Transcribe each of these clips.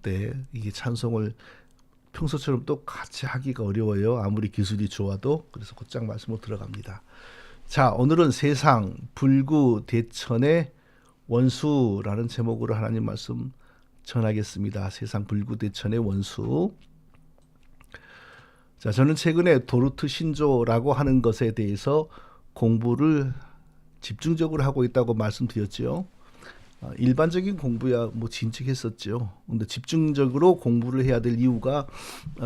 때 이게 찬송을 평소처럼 또 같이 하기가 어려워요. 아무리 기술이 좋아도. 그래서 곧장 말씀으로 들어갑니다. 자, 오늘은 세상 불구대천의 원수라는 제목으로 하나님 말씀 전하겠습니다. 세상 불구대천의 원수. 자, 저는 최근에 도르트 신조라고 하는 것에 대해서 공부를 집중적으로 하고 있다고 말씀드렸죠. 일반적인 공부야 뭐 진척했었죠. 근데 집중적으로 공부를 해야 될 이유가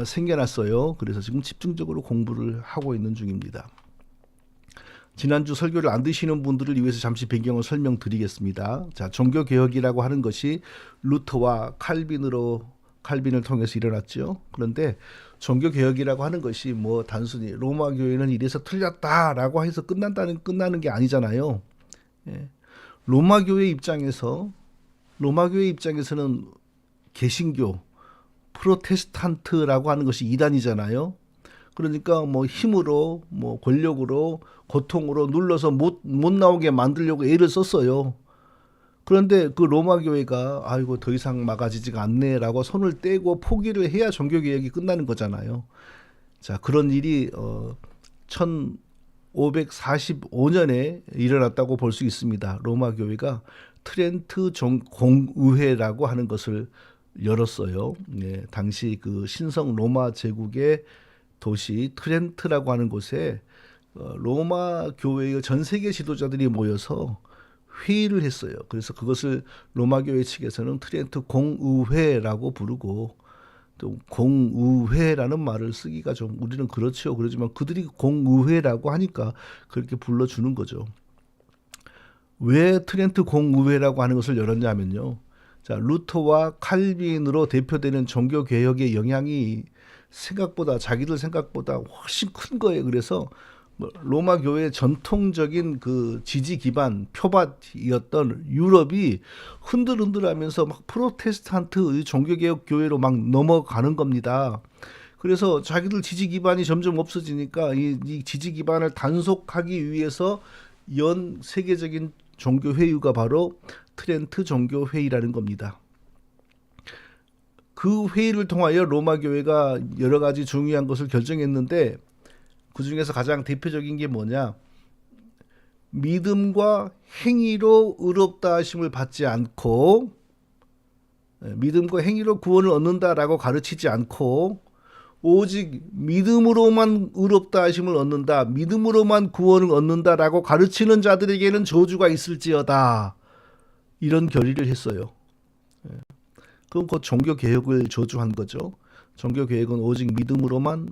생겨났어요. 그래서 지금 집중적으로 공부를 하고 있는 중입니다. 지난주 설교를 안 드시는 분들을 위해서 잠시 배경을 설명드리겠습니다. 자, 종교개혁이라고 하는 것이 루터와 칼빈을 통해서 일어났죠. 그런데 종교개혁이라고 하는 것이 뭐 단순히 로마 교회는 이래서 틀렸다라고 해서 끝나는 게 아니잖아요. 예. 로마 교회 입장에서는 개신교, 프로테스탄트라고 하는 것이 이단이잖아요. 그러니까 뭐 힘으로, 뭐 권력으로, 고통으로 눌러서 못 나오게 만들려고 애를 썼어요. 그런데 그 로마 교회가 아이고 더 이상 막아지지가 않네라고 손을 떼고 포기를 해야 종교개혁이 끝나는 거잖아요. 자, 그런 일이 1545년에 일어났다고 볼 수 있습니다. 로마 교회가 트렌트 공의회라고 하는 것을 열었어요. 네, 당시 그 신성 로마 제국의 도시 트렌트라고 하는 곳에 로마 교회의 전 세계 지도자들이 모여서 회의를 했어요. 그래서 그것을 로마 교회 측에서는 트렌트 공의회라고 부르고, 또 공의회라는 말을 쓰기가 좀 우리는 그렇죠. 그러지만 그들이 공의회라고 하니까 그렇게 불러주는 거죠. 왜 트렌트 공의회라고 하는 것을 열었냐면요. 자, 루터와 칼빈으로 대표되는 종교개혁의 영향이 자기들 생각보다 훨씬 큰 거예요. 그래서 로마 교회의 전통적인 그 지지 기반 표밭이었던 유럽이 흔들흔들하면서 막 프로테스탄트 종교개혁 교회로 막 넘어가는 겁니다. 그래서 자기들 지지 기반이 점점 없어지니까 이 지지 기반을 단속하기 위해서 연 세계적인 종교 회의가 바로 트렌트 종교 회의라는 겁니다. 그 회의를 통하여 로마 교회가 여러 가지 중요한 것을 결정했는데, 그 중에서 가장 대표적인 게 뭐냐? 믿음과 행위로 의롭다 하심을 받지 않고, 믿음과 행위로 구원을 얻는다라고 가르치지 않고, 오직 믿음으로만 의롭다 하심을 얻는다, 믿음으로만 구원을 얻는다라고 가르치는 자들에게는 저주가 있을지어다, 이런 결의를 했어요. 그럼 곧 종교개혁을 저주한 거죠. 종교개혁은 오직 믿음으로만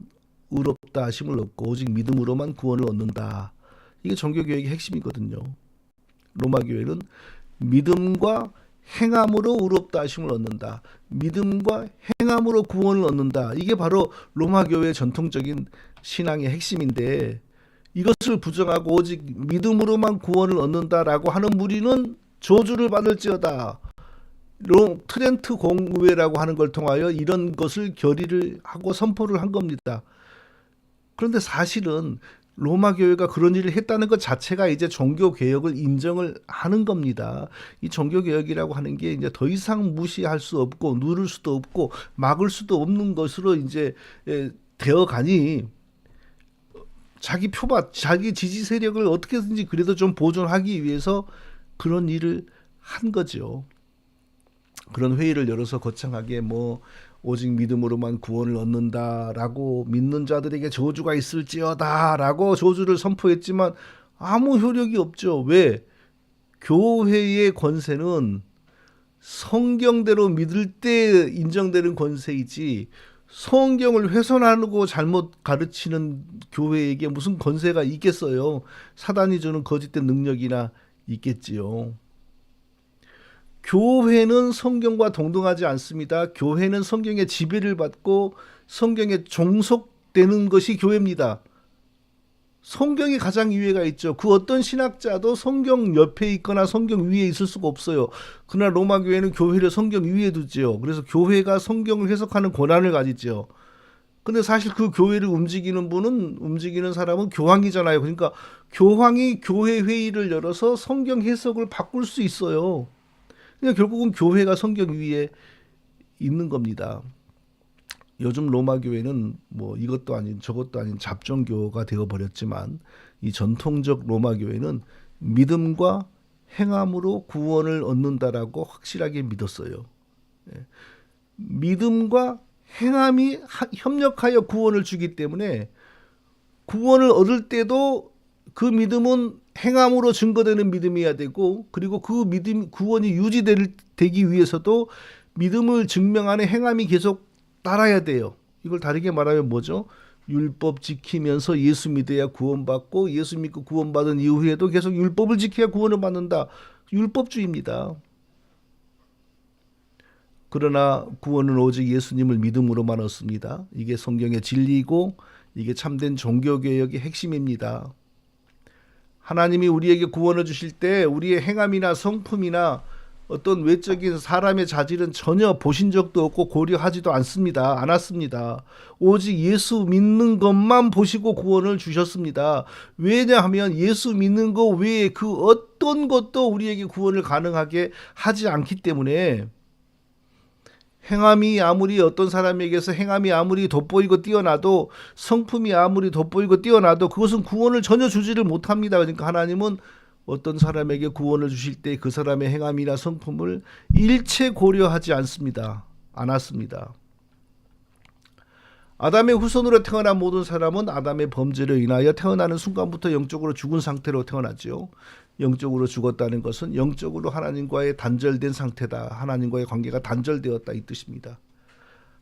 의롭다 하심을 얻고 오직 믿음으로만 구원을 얻는다. 이게 종교개혁의 핵심이거든요. 로마 교회는 믿음과 행함으로 의롭다 하심을 얻는다, 믿음과 행함으로 구원을 얻는다. 이게 바로 로마 교회의 전통적인 신앙의 핵심인데, 이것을 부정하고 오직 믿음으로만 구원을 얻는다라고 하는 무리는 저주를 받을지어다. 트렌트 공의회라고 하는 걸 통하여 이런 것을 결의를 하고 선포를 한 겁니다. 그런데 사실은 로마 교회가 그런 일을 했다는 것 자체가 이제 종교 개혁을 인정을 하는 겁니다. 이 종교 개혁이라고 하는 게 이제 더 이상 무시할 수 없고 누를 수도 없고 막을 수도 없는 것으로 이제 되어가니, 자기 표밭, 자기 지지 세력을 어떻게든지 그래도 좀 보존하기 위해서 그런 일을 한 거죠. 그런 회의를 열어서 거창하게 오직 믿음으로만 구원을 얻는다라고, 믿는 자들에게 저주가 있을지어다라고 저주를 선포했지만 아무 효력이 없죠. 왜? 교회의 권세는 성경대로 믿을 때 인정되는 권세이지, 성경을 훼손하고 잘못 가르치는 교회에게 무슨 권세가 있겠어요. 사단이 주는 거짓된 능력이나 있겠지요. 교회는 성경과 동등하지 않습니다. 교회는 성경의 지배를 받고 성경에 종속되는 것이 교회입니다. 성경이 가장 위에가 있죠. 그 어떤 신학자도 성경 옆에 있거나 성경 위에 있을 수가 없어요. 그러나 로마 교회는 교회를 성경 위에 두죠. 그래서 교회가 성경을 해석하는 권한을 가지죠. 근데 사실 그 교회를 움직이는 사람은 교황이잖아요. 그러니까 교황이 교회 회의를 열어서 성경 해석을 바꿀 수 있어요. 그러니까 결국은 교회가 성경 위에 있는 겁니다. 요즘 로마 교회는 뭐 이것도 아닌 저것도 아닌 잡종교가 되어 버렸지만 이 전통적 로마 교회는 믿음과 행함으로 구원을 얻는다라고 확실하게 믿었어요. 예. 믿음과 행함이 협력하여 구원을 주기 때문에 구원을 얻을 때도 그 믿음은 행함으로 증거되는 믿음이어야 되고, 그리고 그 믿음 구원이 유지되기 위해서도 믿음을 증명하는 행함이 계속 따라야 돼요. 이걸 다르게 말하면 뭐죠? 율법 지키면서 예수 믿어야 구원받고, 예수 믿고 구원받은 이후에도 계속 율법을 지켜야 구원을 받는다. 율법주의입니다. 그러나 구원은 오직 예수님을 믿음으로만 얻습니다. 이게 성경의 진리이고 이게 참된 종교개혁의 핵심입니다. 하나님이 우리에게 구원을 주실 때 우리의 행함이나 성품이나 어떤 외적인 사람의 자질은 전혀 보신 적도 없고 고려하지도 않았습니다. 오직 예수 믿는 것만 보시고 구원을 주셨습니다. 왜냐하면 예수 믿는 것 외에 그 어떤 것도 우리에게 구원을 가능하게 하지 않기 때문에, 행함이 아무리 어떤 사람에게서 행함이 아무리 돋보이고 뛰어나도, 성품이 아무리 돋보이고 뛰어나도 그것은 구원을 전혀 주지를 못합니다. 그러니까 하나님은 어떤 사람에게 구원을 주실 때 그 사람의 행함이나 성품을 일체 고려하지 않았습니다. 아담의 후손으로 태어난 모든 사람은 아담의 범죄로 인하여 태어나는 순간부터 영적으로 죽은 상태로 태어났죠. 영적으로 죽었다는 것은 영적으로 하나님과의 단절된 상태다. 하나님과의 관계가 단절되었다, 이 뜻입니다.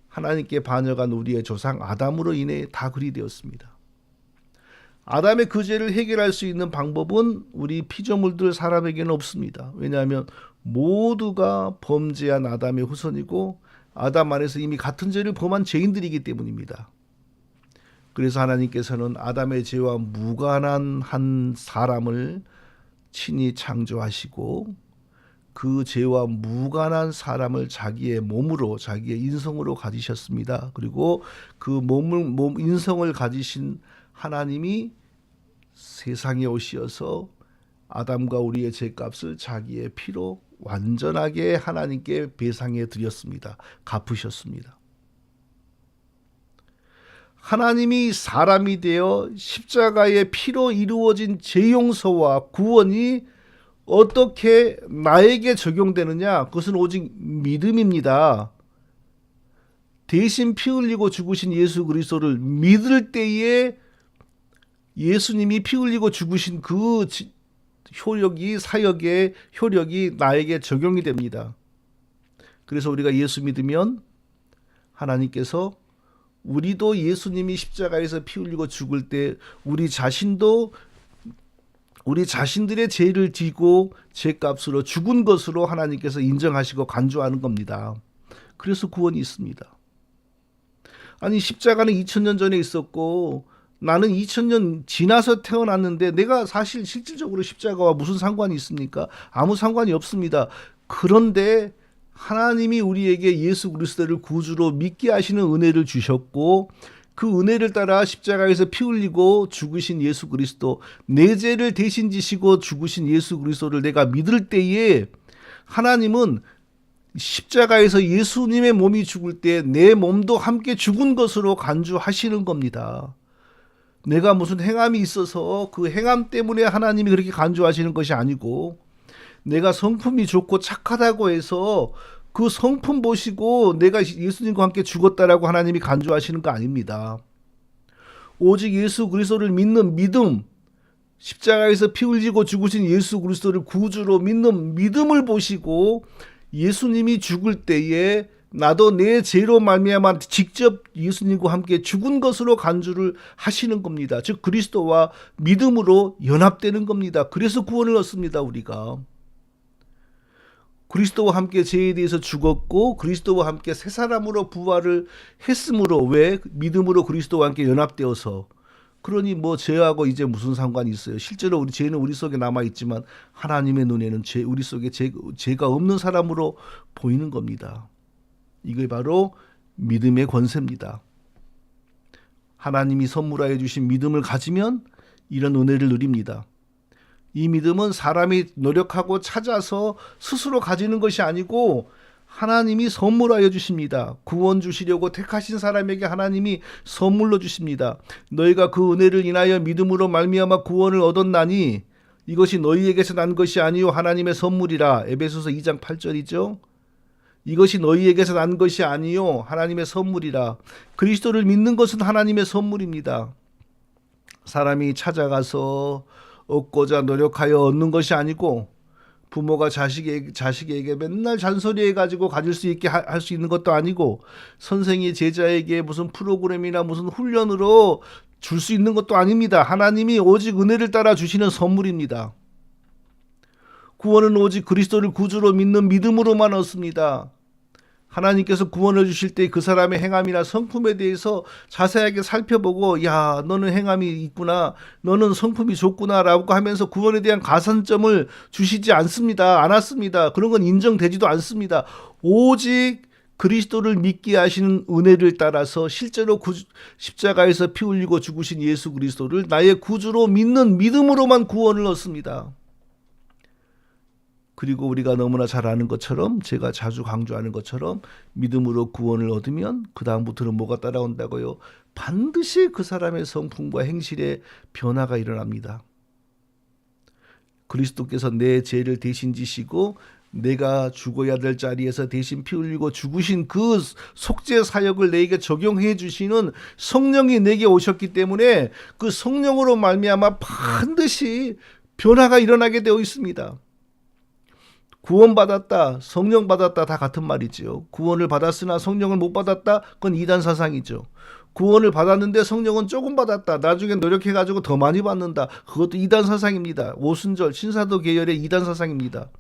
하나님께 반역한 우리의 조상 아담으로 인해 다 그리 되었습니다. 아담의 그 죄를 해결할 수 있는 방법은 우리 피조물들 사람에게는 없습니다. 왜냐하면 모두가 범죄한 아담의 후손이고 아담 안에서 이미 같은 죄를 범한 죄인들이기 때문입니다. 그래서 하나님께서는 아담의 죄와 무관한 한 사람을 친히 창조하시고 그 죄와 무관한 사람을 자기의 몸으로, 자기의 인성으로 가지셨습니다. 그리고 그 인성을 가지신 하나님이 세상에 오시어서 아담과 우리의 죄값을 자기의 피로 완전하게 하나님께 배상해 드렸습니다. 갚으셨습니다. 하나님이 사람이 되어 십자가의 피로 이루어진 죄 용서와 구원이 어떻게 나에게 적용되느냐? 그것은 오직 믿음입니다. 대신 피 흘리고 죽으신 예수 그리스도를 믿을 때에 예수님이 피 흘리고 죽으신 그 사역의 효력이 나에게 적용이 됩니다. 그래서 우리가 예수 믿으면 하나님께서 우리도 예수님이 십자가에서 피 흘리고 죽을 때 우리 자신들의 죄를 지고 죄값으로 죽은 것으로 하나님께서 인정하시고 간주하는 겁니다. 그래서 구원이 있습니다. 아니, 십자가는 2000년 전에 있었고 나는 2000년 지나서 태어났는데 내가 사실 실질적으로 십자가와 무슨 상관이 있습니까? 아무 상관이 없습니다. 그런데 하나님이 우리에게 예수 그리스도를 구주로 믿게 하시는 은혜를 주셨고, 그 은혜를 따라 십자가에서 피 흘리고 죽으신 예수 그리스도, 내 죄를 대신 지시고 죽으신 예수 그리스도를 내가 믿을 때에 하나님은 십자가에서 예수님의 몸이 죽을 때 내 몸도 함께 죽은 것으로 간주하시는 겁니다. 내가 무슨 행함이 있어서 그 행함 때문에 하나님이 그렇게 간주하시는 것이 아니고, 내가 성품이 좋고 착하다고 해서 그 성품 보시고 내가 예수님과 함께 죽었다라고 하나님이 간주하시는 거 아닙니다. 오직 예수 그리스도를 믿는 믿음, 십자가에서 피 흘리고 죽으신 예수 그리스도를 구주로 믿는 믿음을 보시고 예수님이 죽을 때에 나도 내 죄로 말미암아 직접 예수님과 함께 죽은 것으로 간주를 하시는 겁니다. 즉 그리스도와 믿음으로 연합되는 겁니다. 그래서 구원을 얻습니다. 우리가 그리스도와 함께 죄에 대해서 죽었고 그리스도와 함께 새 사람으로 부활을 했으므로, 왜? 믿음으로 그리스도와 함께 연합되어서. 그러니 뭐 죄하고 이제 무슨 상관이 있어요? 실제로 우리 죄는 우리 속에 남아 있지만 하나님의 눈에는 우리 속에 죄가 없는 사람으로 보이는 겁니다. 이게 바로 믿음의 권세입니다. 하나님이 선물하여 주신 믿음을 가지면 이런 은혜를 누립니다. 이 믿음은 사람이 노력하고 찾아서 스스로 가지는 것이 아니고 하나님이 선물하여 주십니다. 구원 주시려고 택하신 사람에게 하나님이 선물로 주십니다. 너희가 그 은혜를 인하여 믿음으로 말미암아 구원을 얻었나니 이것이 너희에게서 난 것이 아니요 하나님의 선물이라. 에베소서 2장 8절이죠. 이것이 너희에게서 난 것이 아니요 하나님의 선물이라. 그리스도를 믿는 것은 하나님의 선물입니다. 사람이 찾아가서 얻고자 노력하여 얻는 것이 아니고 부모가 자식에게 맨날 잔소리해가지고 가질 수 있게 할 수 있는 것도 아니고 선생이 제자에게 무슨 프로그램이나 무슨 훈련으로 줄 수 있는 것도 아닙니다. 하나님이 오직 은혜를 따라 주시는 선물입니다. 구원은 오직 그리스도를 구주로 믿는 믿음으로만 얻습니다. 하나님께서 구원을 주실 때 그 사람의 행함이나 성품에 대해서 자세하게 살펴보고 야 너는 행함이 있구나 너는 성품이 좋구나 라고 하면서 구원에 대한 가산점을 주시지 않았습니다. 그런 건 인정되지도 않습니다. 오직 그리스도를 믿게 하시는 은혜를 따라서 실제로 십자가에서 피 흘리고 죽으신 예수 그리스도를 나의 구주로 믿는 믿음으로만 구원을 얻습니다. 그리고 우리가 너무나 잘 아는 것처럼 제가 자주 강조하는 것처럼 믿음으로 구원을 얻으면 그 다음부터는 뭐가 따라온다고요? 반드시 그 사람의 성품과 행실에 변화가 일어납니다. 그리스도께서 내 죄를 대신 지시고 내가 죽어야 될 자리에서 대신 피 흘리고 죽으신 그 속죄 사역을 내게 적용해 주시는 성령이 내게 오셨기 때문에 그 성령으로 말미암아 반드시 변화가 일어나게 되어 있습니다. 구원받았다, 성령 받았다 다 같은 말이지요. 구원을 받았으나 성령을 못 받았다, 그건 이단 사상이죠. 구원을 받았는데 성령은 조금 받았다, 나중에 노력해가지고 더 많이 받는다, 그것도 이단 사상입니다. 오순절 신사도 계열의 이단 사상입니다.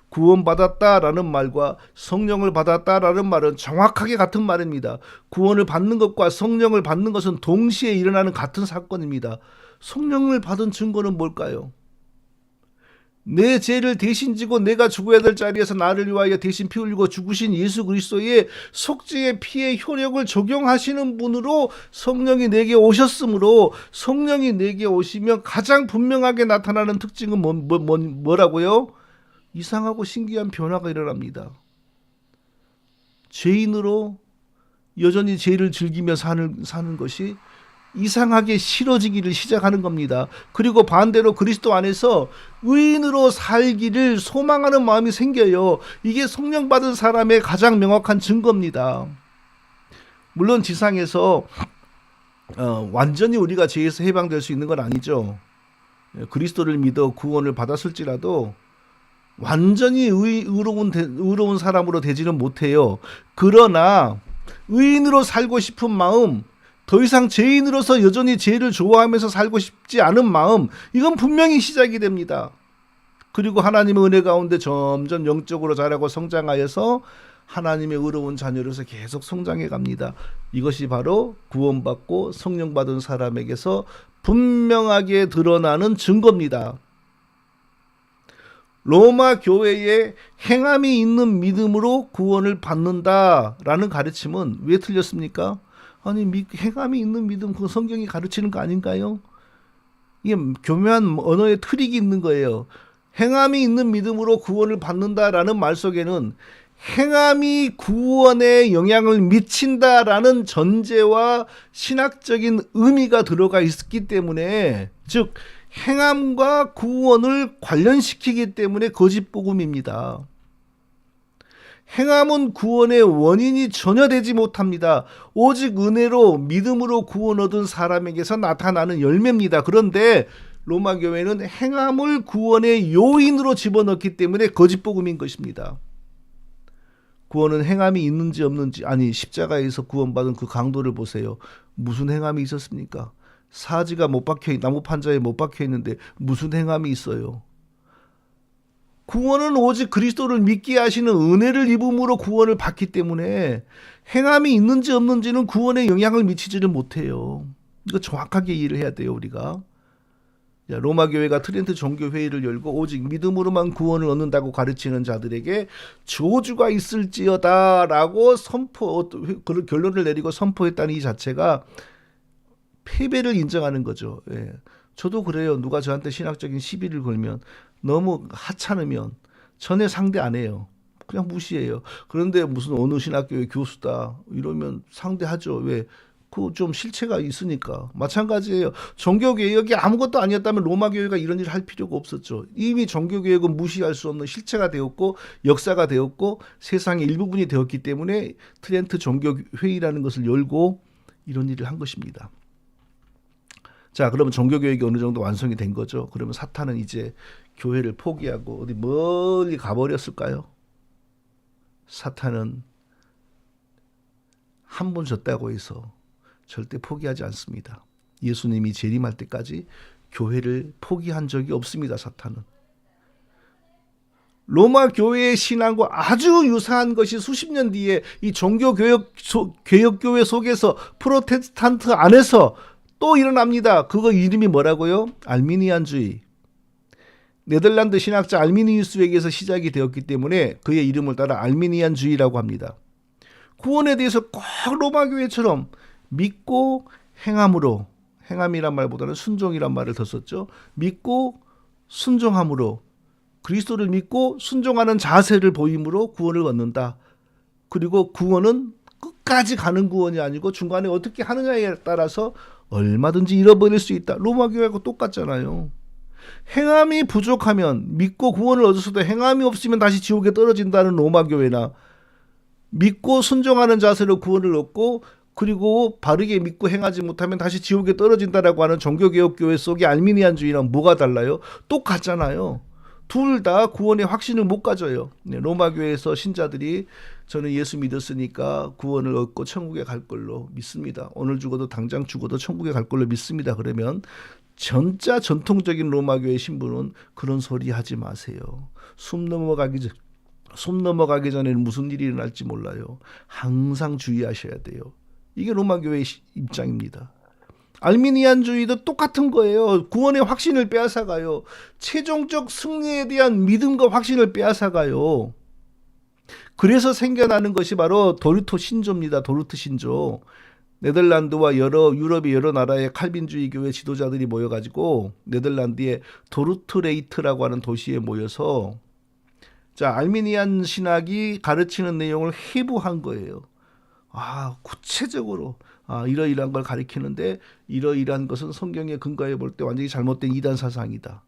구원받았다라는 말과 성령을 받았다라는 말은 정확하게 같은 말입니다. 구원을 받는 것과 성령을 받는 것은 동시에 일어나는 같은 사건입니다. 성령을 받은 증거는 뭘까요? 내 죄를 대신 지고 내가 죽어야 될 자리에서 나를 위하여 대신 피 흘리고 죽으신 예수 그리스도의 속죄의 피의 효력을 적용하시는 분으로 성령이 내게 오셨으므로 성령이 내게 오시면 가장 분명하게 나타나는 특징은 뭐라고요? 이상하고 신기한 변화가 일어납니다. 죄인으로 여전히 죄를 즐기며 사는 것이 이상하게 싫어지기를 시작하는 겁니다. 그리고 반대로 그리스도 안에서 의인으로 살기를 소망하는 마음이 생겨요. 이게 성령 받은 사람의 가장 명확한 증거입니다. 물론 지상에서 완전히 우리가 죄에서 해방될 수 있는 건 아니죠. 그리스도를 믿어 구원을 받았을지라도 완전히 의로운 사람으로 되지는 못해요. 그러나 의인으로 살고 싶은 마음, 더 이상 죄인으로서 여전히 죄를 좋아하면서 살고 싶지 않은 마음, 이건 분명히 시작이 됩니다. 그리고 하나님의 은혜 가운데 점점 영적으로 자라고 성장하여서 하나님의 의로운 자녀로서 계속 성장해 갑니다. 이것이 바로 구원받고 성령 받은 사람에게서 분명하게 드러나는 증거입니다. 로마 교회의 행함이 있는 믿음으로 구원을 받는다라는 가르침은 왜 틀렸습니까? 아니 행함이 있는 믿음, 그 성경이 가르치는 거 아닌가요? 이게 교묘한 언어의 트릭이 있는 거예요. 행함이 있는 믿음으로 구원을 받는다라는 말 속에는 행함이 구원에 영향을 미친다라는 전제와 신학적인 의미가 들어가 있기 때문에, 즉 행함과 구원을 관련시키기 때문에 거짓 복음입니다. 행함은 구원의 원인이 전혀 되지 못합니다. 오직 은혜로 믿음으로 구원 얻은 사람에게서 나타나는 열매입니다. 그런데 로마 교회는 행함을 구원의 요인으로 집어넣기 때문에 거짓 복음인 것입니다. 구원은 행함이 있는지 없는지, 아니 십자가에서 구원받은 그 강도를 보세요. 무슨 행함이 있었습니까? 사지가 나무 판자에 못 박혀 있는데 무슨 행함이 있어요? 구원은 오직 그리스도를 믿게 하시는 은혜를 입음으로 구원을 받기 때문에 행함이 있는지 없는지는 구원에 영향을 미치지를 못해요. 이거 정확하게 이해를 해야 돼요, 우리가. 로마 교회가 트렌트 종교 회의를 열고 오직 믿음으로만 구원을 얻는다고 가르치는 자들에게 저주가 있을지어다라고 그런 결론을 내리고 선포했다는 이 자체가 패배를 인정하는 거죠. 예. 저도 그래요. 누가 저한테 신학적인 시비를 걸면 너무 하찮으면 전혀 상대 안 해요. 그냥 무시해요. 그런데 무슨 어느 신학교의 교수다 이러면 상대하죠. 왜? 그 좀 실체가 있으니까. 마찬가지예요. 종교개혁이 아무것도 아니었다면 로마교회가 이런 일을 할 필요가 없었죠. 이미 종교개혁은 무시할 수 없는 실체가 되었고 역사가 되었고 세상의 일부분이 되었기 때문에 트렌트 종교회의라는 것을 열고 이런 일을 한 것입니다. 자, 그러면 종교개혁이 어느 정도 완성이 된 거죠. 그러면 사탄은 이제 교회를 포기하고 어디 멀리 가버렸을까요? 사탄은 한 번 졌다고 해서 절대 포기하지 않습니다. 예수님이 재림할 때까지 교회를 포기한 적이 없습니다. 사탄은. 로마 교회의 신앙과 아주 유사한 것이 수십 년 뒤에 이 개혁교회 속에서 프로테스탄트 안에서 또 일어납니다. 그거 이름이 뭐라고요? 알미니안주의. 네덜란드 신학자 알미니우스에게서 시작이 되었기 때문에 그의 이름을 따라 알미니안주의라고 합니다. 구원에 대해서 꼭 로마교회처럼 믿고 행함으로, 행함이란 말보다는 순종이란 말을 더 썼죠. 믿고 순종함으로, 그리스도를 믿고 순종하는 자세를 보임으로 구원을 얻는다. 그리고 구원은 끝까지 가는 구원이 아니고 중간에 어떻게 하느냐에 따라서 얼마든지 잃어버릴 수 있다. 로마교회하고 똑같잖아요. 행함이 부족하면 믿고 구원을 얻었어도 행함이 없으면 다시 지옥에 떨어진다는 로마교회나 믿고 순종하는 자세로 구원을 얻고 그리고 바르게 믿고 행하지 못하면 다시 지옥에 떨어진다라고 하는 종교개혁교회 속의 알미니안주의랑 뭐가 달라요? 똑같잖아요. 둘 다 구원의 확신을 못 가져요. 로마교회에서 신자들이 저는 예수 믿었으니까 구원을 얻고 천국에 갈 걸로 믿습니다. 오늘 죽어도 당장 죽어도 천국에 갈 걸로 믿습니다. 그러면 진짜 전통적인 로마교회 신부는 그런 소리 하지 마세요. 숨 넘어가기 전에는 무슨 일이 일어날지 몰라요. 항상 주의하셔야 돼요. 이게 로마교회의 입장입니다. 알미니안주의도 똑같은 거예요. 구원의 확신을 빼앗아가요. 최종적 승리에 대한 믿음과 확신을 빼앗아가요. 그래서 생겨나는 것이 바로 도르토 신조입니다. 도르토 신조. 네덜란드와 유럽의 여러 나라의 칼빈주의 교회 지도자들이 모여가지고 네덜란드의 도르트레이트라고 하는 도시에 모여서 자, 알미니안 신학이 가르치는 내용을 해부한 거예요. 구체적으로 이러이러한 걸 가리키는데 이러이러한 것은 성경에 근거해 볼 때 완전히 잘못된 이단 사상이다.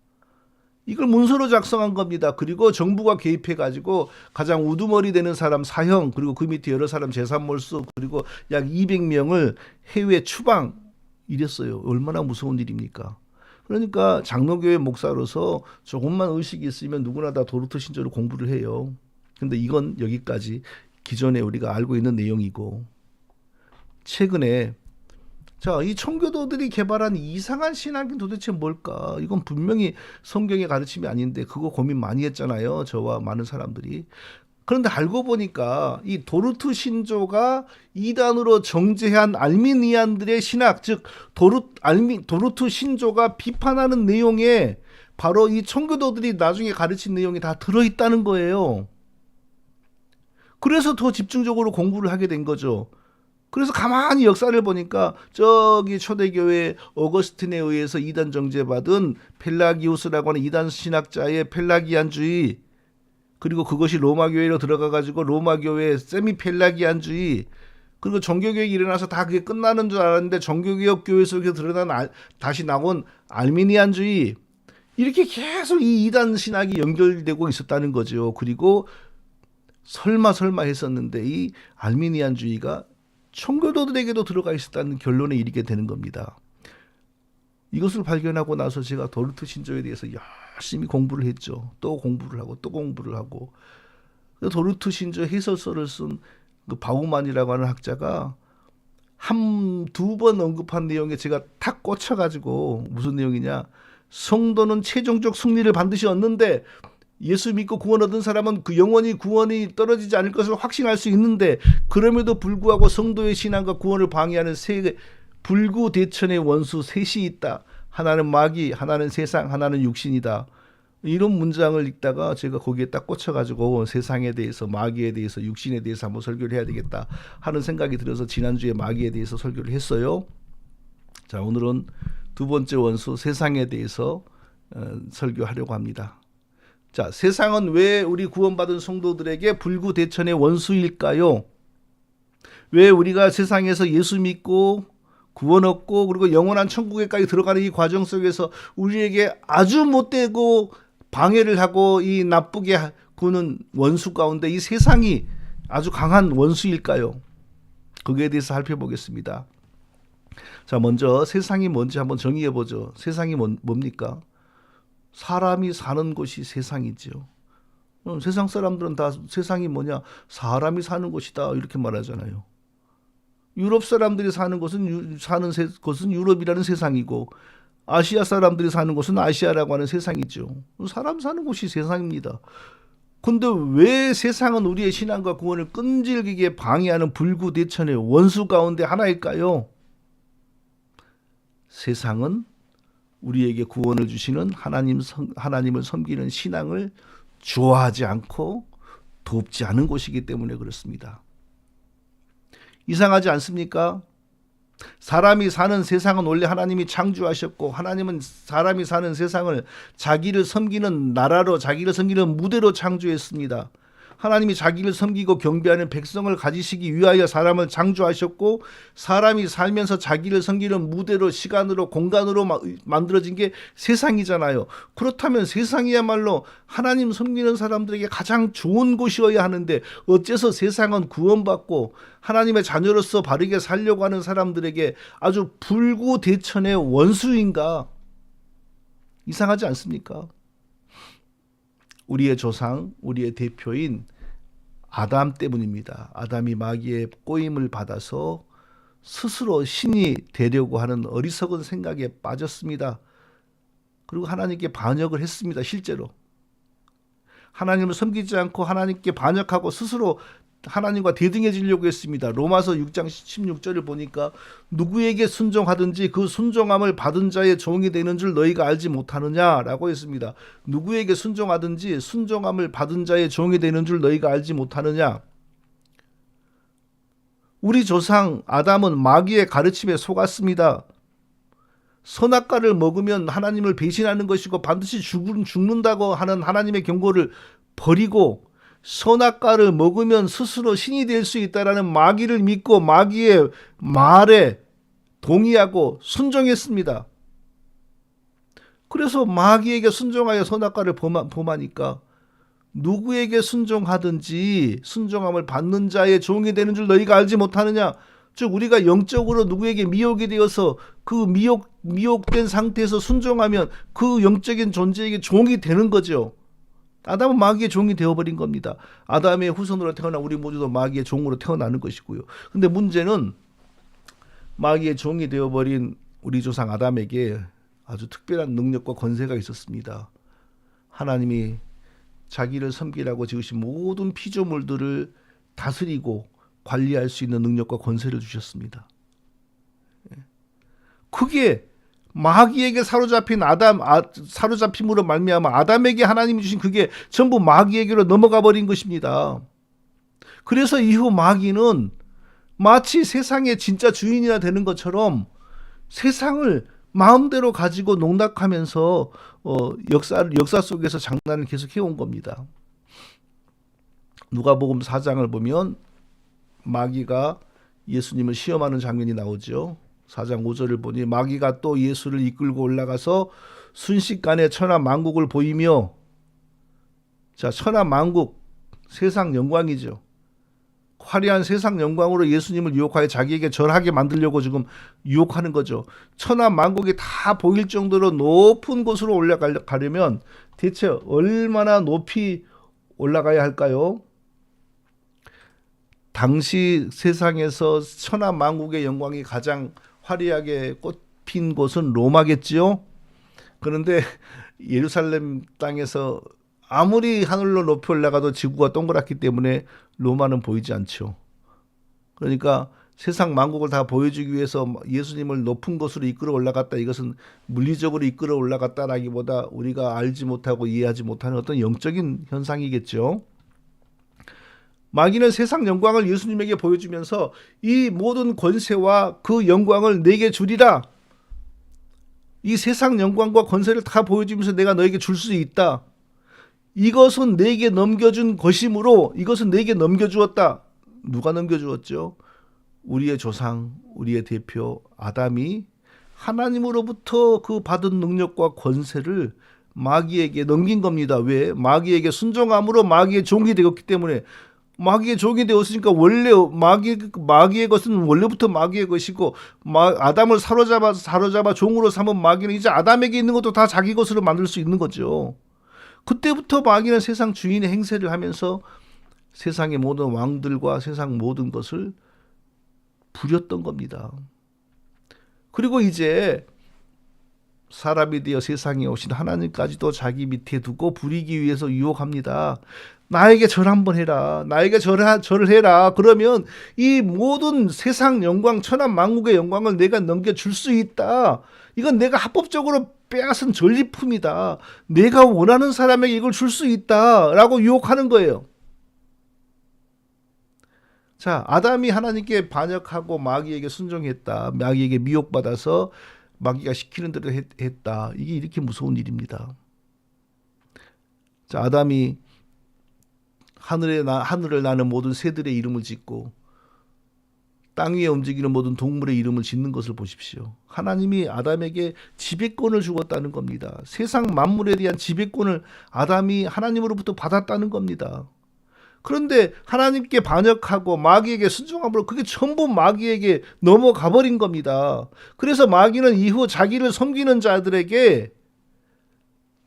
이걸 문서로 작성한 겁니다. 그리고 정부가 개입해가지고 가장 우두머리 되는 사람 사형 그리고 그 밑에 여러 사람 재산몰수 그리고 약 200명을 해외 추방 이랬어요. 얼마나 무서운 일입니까? 그러니까 장로교회 목사로서 조금만 의식이 있으면 누구나 다 도르토 신조를 공부를 해요. 근데 이건 여기까지 기존에 우리가 알고 있는 내용이고 최근에 이 청교도들이 개발한 이상한 신학이 도대체 뭘까? 이건 분명히 성경의 가르침이 아닌데 그거 고민 많이 했잖아요. 저와 많은 사람들이. 그런데 알고 보니까 이 도르트 신조가 이단으로 정죄한 알미니안들의 신학, 즉 도르트 신조가 비판하는 내용에 바로 이 청교도들이 나중에 가르친 내용이 다 들어있다는 거예요. 그래서 더 집중적으로 공부를 하게 된 거죠. 그래서 가만히 역사를 보니까 저기 초대교회 어거스틴에 의해서 이단 정죄받은 펠라기우스라고 하는 이단 신학자의 펠라기안주의 그리고 그것이 로마교회로 들어가가지고 로마교회 세미펠라기안주의 그리고 종교개혁이 일어나서 다 그게 끝나는 줄 알았는데 종교개혁 교회 속에서 다시 나온 알미니안주의 이렇게 계속 이 이단 신학이 연결되고 있었다는 거죠. 그리고 설마 했었는데 이 알미니안주의가 청교도들에게도 들어가 있었다는 결론에 이르게 되는 겁니다. 이것을 발견하고 나서 제가 도르트 신조에 대해서 열심히 공부를 했죠. 또 공부를 하고 도르트 신조 해설서를 쓴 그 바우만이라고 하는 학자가 두 번 언급한 내용에 제가 탁 꽂혀가지고 무슨 내용이냐 성도는 최종적 승리를 반드시 얻는데 예수 믿고 구원 얻은 사람은 그 영원히 구원이 떨어지지 않을 것을 확신할 수 있는데 그럼에도 불구하고 성도의 신앙과 구원을 방해하는 불구대천의 원수 셋이 있다. 하나는 마귀, 하나는 세상, 하나는 육신이다. 이런 문장을 읽다가 제가 거기에 딱 꽂혀가지고 세상에 대해서 마귀에 대해서 육신에 대해서 한번 설교를 해야 되겠다 하는 생각이 들어서 지난주에 마귀에 대해서 설교를 했어요. 자, 오늘은 두 번째 원수 세상에 대해서 설교하려고 합니다. 자, 세상은 왜 우리 구원받은 성도들에게 불구대천의 원수일까요? 왜 우리가 세상에서 예수 믿고 구원 얻고 그리고 영원한 천국에까지 들어가는 이 과정 속에서 우리에게 아주 못되고 방해를 하고 이 나쁘게 구는 원수 가운데 이 세상이 아주 강한 원수일까요? 거기에 대해서 살펴보겠습니다. 자, 먼저 세상이 뭔지 한번 정의해 보죠. 세상이 뭡니까? 사람이 사는 곳이 세상이죠. 세상 사람들은 다 세상이 뭐냐? 사람이 사는 곳이다 이렇게 말하잖아요. 유럽 사람들이 사는 곳은 유럽이라는 세상이고 아시아 사람들이 사는 곳은 아시아라고 하는 세상이죠. 사람 사는 곳이 세상입니다. 근데 왜 세상은 우리의 신앙과 구원을 끈질기게 방해하는 불구대천의 원수 가운데 하나일까요? 세상은 우리에게 구원을 주시는 하나님을 섬기는 신앙을 좋아하지 않고 돕지 않은 곳이기 때문에 그렇습니다. 이상하지 않습니까? 사람이 사는 세상은 원래 하나님이 창조하셨고 하나님은 사람이 사는 세상을 자기를 섬기는 나라로 자기를 섬기는 무대로 창조했습니다. 하나님이 자기를 섬기고 경배하는 백성을 가지시기 위하여 사람을 창조하셨고 사람이 살면서 자기를 섬기는 무대로 시간으로 공간으로 만들어진 게 세상이잖아요. 그렇다면 세상이야말로 하나님 섬기는 사람들에게 가장 좋은 곳이어야 하는데 어째서 세상은 구원받고 하나님의 자녀로서 바르게 살려고 하는 사람들에게 아주 불구대천의 원수인가? 이상하지 않습니까? 우리의 조상, 우리의 대표인 아담 때문입니다. 아담이 마귀의 꼬임을 받아서 스스로 신이 되려고 하는 어리석은 생각에 빠졌습니다. 그리고 하나님께 반역을 했습니다. 실제로. 하나님을 섬기지 않고 하나님께 반역하고 스스로 하나님과 대등해지려고 했습니다. 로마서 6장 16절을 보니까 누구에게 순종하든지 그 순종함을 받은 자의 종이 되는 줄 너희가 알지 못하느냐라고 했습니다. 누구에게 순종하든지 순종함을 받은 자의 종이 되는 줄 너희가 알지 못하느냐. 우리 조상 아담은 마귀의 가르침에 속았습니다. 선악과를 먹으면 하나님을 배신하는 것이고 반드시 죽는다고 하는 하나님의 경고를 버리고 선악과를 먹으면 스스로 신이 될 수 있다라는 마귀를 믿고 마귀의 말에 동의하고 순종했습니다. 그래서 마귀에게 순종하여 선악과를 범하니까 누구에게 순종하든지 순종함을 받는 자의 종이 되는 줄 너희가 알지 못하느냐. 즉 우리가 영적으로 누구에게 미혹이 되어서 그 미혹된 상태에서 순종하면 그 영적인 존재에게 종이 되는 거죠. 아담은 마귀의 종이 되어버린 겁니다. 아담의 후손으로 태어난 우리 모두도 마귀의 종으로 태어나는 것이고요. 근데 문제는 마귀의 종이 되어버린 우리 조상 아담에게 아주 특별한 능력과 권세가 있었습니다. 하나님이 자기를 섬기라고 지으신 모든 피조물들을 다스리고 관리할 수 있는 능력과 권세를 주셨습니다. 그게 마귀에게 사로잡힘으로 말미암아 아담에게 하나님이 주신 그게 전부 마귀에게로 넘어가 버린 것입니다. 그래서 이후 마귀는 마치 세상의 진짜 주인이나 되는 것처럼 세상을 마음대로 가지고 농락하면서 역사 속에서 장난을 계속 해온 겁니다. 누가복음 4장을 보면 마귀가 예수님을 시험하는 장면이 나오죠. 4장 5절을 보니 마귀가 또 예수를 이끌고 올라가서 순식간에 천하만국을 보이며, 자, 천하만국 세상 영광이죠. 화려한 세상 영광으로 예수님을 유혹하여 자기에게 절하게 만들려고 지금 유혹하는 거죠. 천하만국이 다 보일 정도로 높은 곳으로 올라가려면 대체 얼마나 높이 올라가야 할까요? 당시 세상에서 천하만국의 영광이 가장 화려하게 꽃핀 곳은 로마겠지요. 그런데 예루살렘 땅에서 아무리 하늘로 높이 올라가도 지구가 동그랗기 때문에 로마는 보이지 않죠. 그러니까 세상 만국을 다 보여주기 위해서 예수님을 높은 곳으로 이끌어 올라갔다. 이것은 물리적으로 이끌어 올라갔다라기보다 우리가 알지 못하고 이해하지 못하는 어떤 영적인 현상이겠죠. 마귀는 세상 영광을 예수님에게 보여주면서 이 모든 권세와 그 영광을 내게 주리라. 이 세상 영광과 권세를 다 보여주면서 내가 너에게 줄 수 있다. 이것은 내게 넘겨준 것이므로 이것은 내게 넘겨주었다. 누가 넘겨주었죠? 우리의 조상, 우리의 대표 아담이 하나님으로부터 그 받은 능력과 권세를 마귀에게 넘긴 겁니다. 왜? 마귀에게 순종함으로 마귀의 종이 되었기 때문에. 마귀의 종이 되었으니까 원래 마귀의 것은 원래부터 마귀의 것이고, 아담을 사로잡아 종으로 삼은 마귀는 이제 아담에게 있는 것도 다 자기 것으로 만들 수 있는 거죠. 그때부터 마귀는 세상 주인의 행세를 하면서 세상의 모든 왕들과 세상 모든 것을 부렸던 겁니다. 그리고 이제 사람이 되어 세상에 오신 하나님까지도 자기 밑에 두고 부리기 위해서 유혹합니다. 나에게 절 한번 해라. 나에게 절을 해라. 그러면 이 모든 세상 영광, 천한 만국의 영광을 내가 넘겨줄 수 있다. 이건 내가 합법적으로 빼앗은 전리품이다. 내가 원하는 사람에게 이걸 줄 수 있다. 라고 유혹하는 거예요. 자, 아담이 하나님께 반역하고 마귀에게 순종했다. 마귀에게 미혹받아서 마귀가 시키는 대로 했다. 이게 이렇게 무서운 일입니다. 자, 아담이 하늘을 나는 모든 새들의 이름을 짓고 땅 위에 움직이는 모든 동물의 이름을 짓는 것을 보십시오. 하나님이 아담에게 지배권을 주었다는 겁니다. 세상 만물에 대한 지배권을 아담이 하나님으로부터 받았다는 겁니다. 그런데 하나님께 반역하고 마귀에게 순종함으로 그게 전부 마귀에게 넘어가 버린 겁니다. 그래서 마귀는 이후 자기를 섬기는 자들에게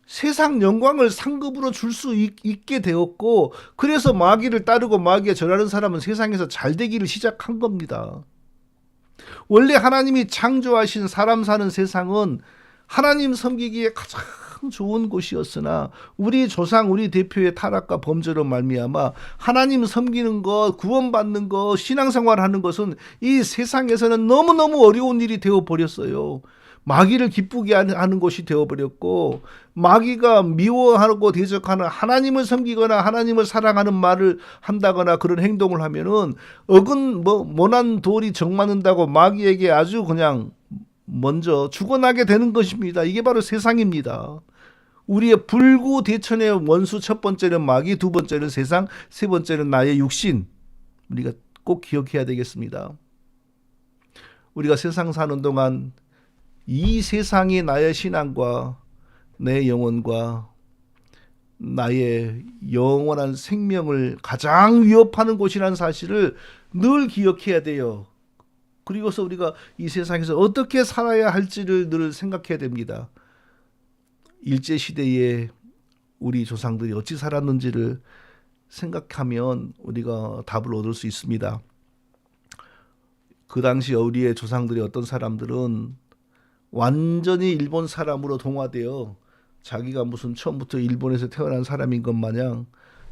세상 영광을 상급으로 줄 수 있게 되었고, 그래서 마귀를 따르고 마귀에 절하는 사람은 세상에서 잘 되기를 시작한 겁니다. 원래 하나님이 창조하신 사람 사는 세상은 하나님 섬기기에 가장 좋은 곳이었으나 우리 조상, 우리 대표의 타락과 범죄로 말미암아 하나님 섬기는 것, 구원받는 것, 신앙생활하는 것은 이 세상에서는 너무너무 어려운 일이 되어버렸어요. 마귀를 기쁘게 하는 것이 되어버렸고, 마귀가 미워하고 대적하는 하나님을 섬기거나 하나님을 사랑하는 말을 한다거나 그런 행동을 하면은 모난 돌이 정 맞는다고 마귀에게 아주 그냥 먼저 죽어나게 되는 것입니다. 이게 바로 세상입니다. 우리의 불구대천의 원수, 첫 번째는 마귀, 두 번째는 세상, 세 번째는 나의 육신. 우리가 꼭 기억해야 되겠습니다. 우리가 세상 사는 동안 이 세상이 나의 신앙과 내 영혼과 나의 영원한 생명을 가장 위협하는 곳이라는 사실을 늘 기억해야 돼요. 그리고서 우리가 이 세상에서 어떻게 살아야 할지를 늘 생각해야 됩니다. 일제시대에 우리 조상들이 어찌 살았는지를 생각하면 우리가 답을 얻을 수 있습니다. 그 당시 우리의 조상들이 어떤 사람들은 완전히 일본 사람으로 동화되어 자기가 무슨 처음부터 일본에서 태어난 사람인 것 마냥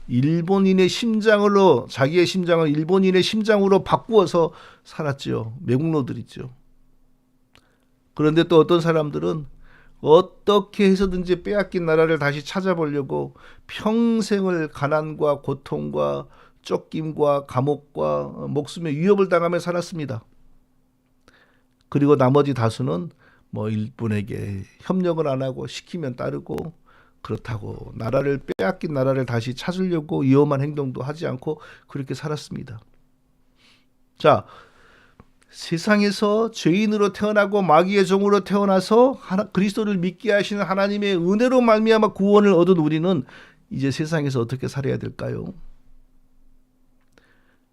일본인의 심장으로, 자기의 심장을 일본인의 심장으로 바꾸어서 살았죠. 매국노들이죠. 그런데 또 어떤 사람들은 어떻게 해서든지 빼앗긴 나라를 다시 찾아보려고 평생을 가난과 고통과 쫓김과 감옥과 목숨의 위협을 당하며 살았습니다. 그리고 나머지 다수는 일본에게 협력을 안 하고 시키면 따르고, 그렇다고 빼앗긴 나라를 다시 찾으려고 위험한 행동도 하지 않고 그렇게 살았습니다. 자, 세상에서 죄인으로 태어나고 마귀의 종으로 태어나서 그리스도를 믿게 하시는 하나님의 은혜로 말미암아 구원을 얻은 우리는 이제 세상에서 어떻게 살아야 될까요?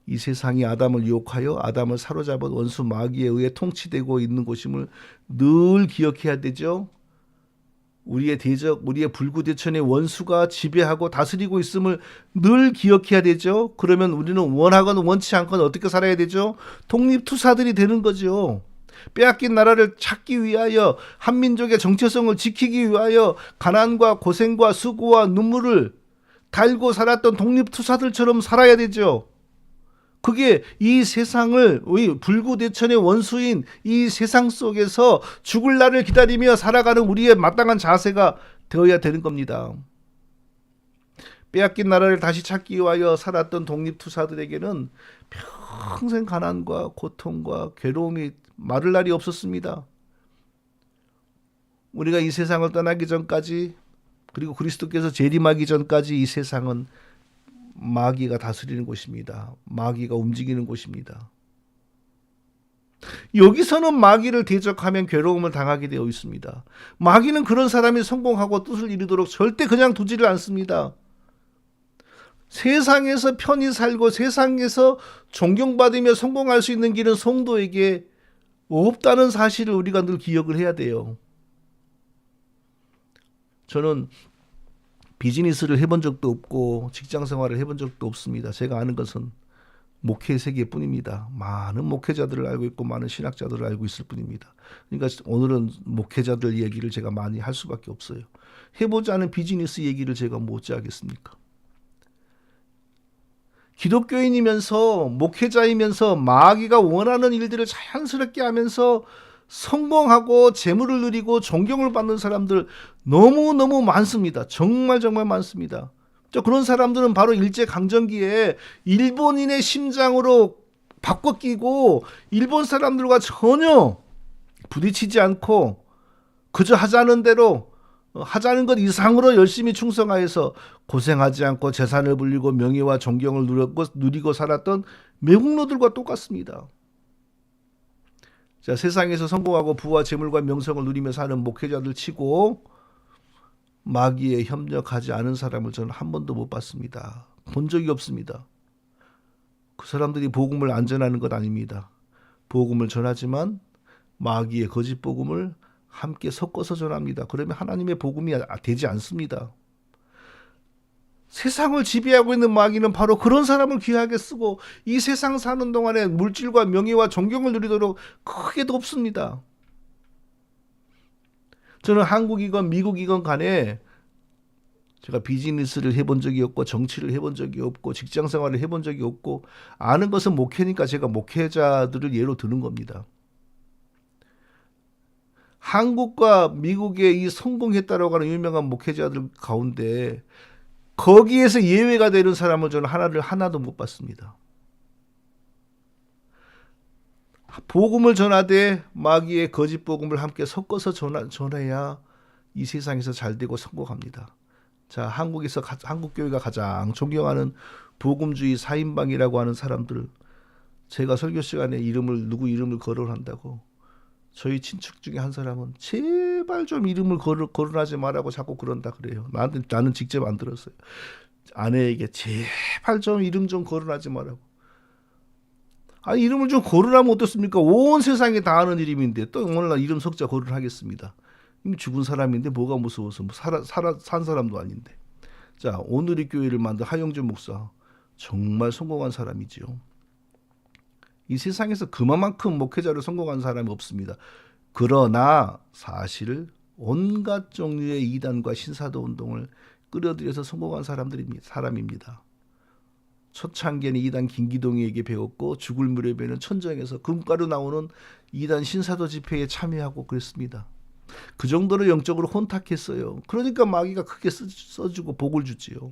이 세상이 아담을 유혹하여 아담을 사로잡은 원수 마귀에 의해 통치되고 있는 곳임을 늘 기억해야 되죠. 우리의 대적, 우리의 불구대천의 원수가 지배하고 다스리고 있음을 늘 기억해야 되죠. 그러면 우리는 원하건 원치 않건 어떻게 살아야 되죠? 독립투사들이 되는 거죠. 빼앗긴 나라를 찾기 위하여, 한민족의 정체성을 지키기 위하여 가난과 고생과 수고와 눈물을 달고 살았던 독립투사들처럼 살아야 되죠. 그게 이 세상을, 불구대천의 원수인 이 세상 속에서 죽을 날을 기다리며 살아가는 우리의 마땅한 자세가 되어야 되는 겁니다. 빼앗긴 나라를 다시 찾기 위하여 살았던 독립투사들에게는 평생 가난과 고통과 괴로움이 마를 날이 없었습니다. 우리가 이 세상을 떠나기 전까지 그리고 그리스도께서 재림하기 전까지 이 세상은 마귀가 다스리는 곳입니다. 마귀가 움직이는 곳입니다. 여기서는 마귀를 대적하면 괴로움을 당하게 되어 있습니다. 마귀는 그런 사람이 성공하고 뜻을 이루도록 절대 그냥 두지를 않습니다. 세상에서 편히 살고 세상에서 존경받으며 성공할 수 있는 길은 성도에게 없다는 사실을 우리가 늘 기억을 해야 돼요. 저는 비즈니스를 해본 적도 없고 직장 생활을 해본 적도 없습니다. 제가 아는 것은 목회 세계뿐입니다. 많은 목회자들을 알고 있고 많은 신학자들을 알고 있을 뿐입니다. 그러니까 오늘은 목회자들 얘기를 제가 많이 할 수밖에 없어요. 해보지 않은 비즈니스 얘기를 제가 뭐 어찌 하겠습니까? 기독교인이면서 목회자이면서 마귀가 원하는 일들을 자연스럽게 하면서 성공하고 재물을 누리고 존경을 받는 사람들 너무너무 많습니다. 정말 많습니다. 그런 사람들은 바로 일제강점기에 일본인의 심장으로 바꿔 끼고 일본 사람들과 전혀 부딪히지 않고 그저 하자는 대로 하자는 것 이상으로 열심히 충성하여서 고생하지 않고 재산을 불리고 명예와 존경을 누리고 살았던 매국노들과 똑같습니다. 자, 세상에서 성공하고 부와 재물과 명성을 누리며 사는 목회자들 치고 마귀에 협력하지 않은 사람을 저는 한 번도 못 봤습니다. 본 적이 없습니다. 그 사람들이 복음을 안 전하는 것 아닙니다. 복음을 전하지만 마귀의 거짓 복음을 함께 섞어서 전합니다. 그러면 하나님의 복음이 되지 않습니다. 세상을 지배하고 있는 마귀는 바로 그런 사람을 귀하게 쓰고 이 세상 사는 동안에 물질과 명예와 존경을 누리도록 크게 돕습니다. 저는 한국이건 미국이건 간에 제가 비즈니스를 해본 적이 없고 정치를 해본 적이 없고 직장 생활을 해본 적이 없고 아는 것은 목회니까 제가 목회자들을 예로 드는 겁니다. 한국과 미국의 이 성공했다라고 하는 유명한 목회자들 가운데 거기에서 예외가 되는 사람을 저는 하나도 못 봤습니다. 복음을 전하되 마귀의 거짓 복음을 함께 섞어서 전해야 이 세상에서 잘 되고 성공합니다. 자, 한국 교회가 가장 존경하는 복음주의 4인방이라고 하는 사람들, 제가 설교 시간에 누구 이름을 거론한다고 저희 친척 중에 한 사람은 제발 좀 이름을 거론하지 말라고 자꾸 그런다 그래요. 나는 직접 안 들었어요. 아내에게 제발 좀 이름 좀 거론하지 말라고. 아니, 이름을 좀 거론하면 어떻습니까? 온 세상에 다 아는 이름인데 또 오늘날 이름 석자 거론하겠습니다. 이미 죽은 사람인데 뭐가 무서워서 산 사람도 아닌데. 자, 오늘의 교회를 만든 하영준 목사 정말 성공한 사람이지요. 이 세상에서 그만큼 목회자로 성공한 사람이 없습니다. 그러나 사실 온갖 종류의 이단과 신사도 운동을 끌어들여서 성공한 사람입니다. 초창기에는 이단 김기동에게 배웠고 죽을 무렵에는 천정에서 금가루 나오는 이단 신사도 집회에 참여하고 그랬습니다. 그 정도로 영적으로 혼탁했어요. 그러니까 마귀가 크게 써주고 복을 주지요.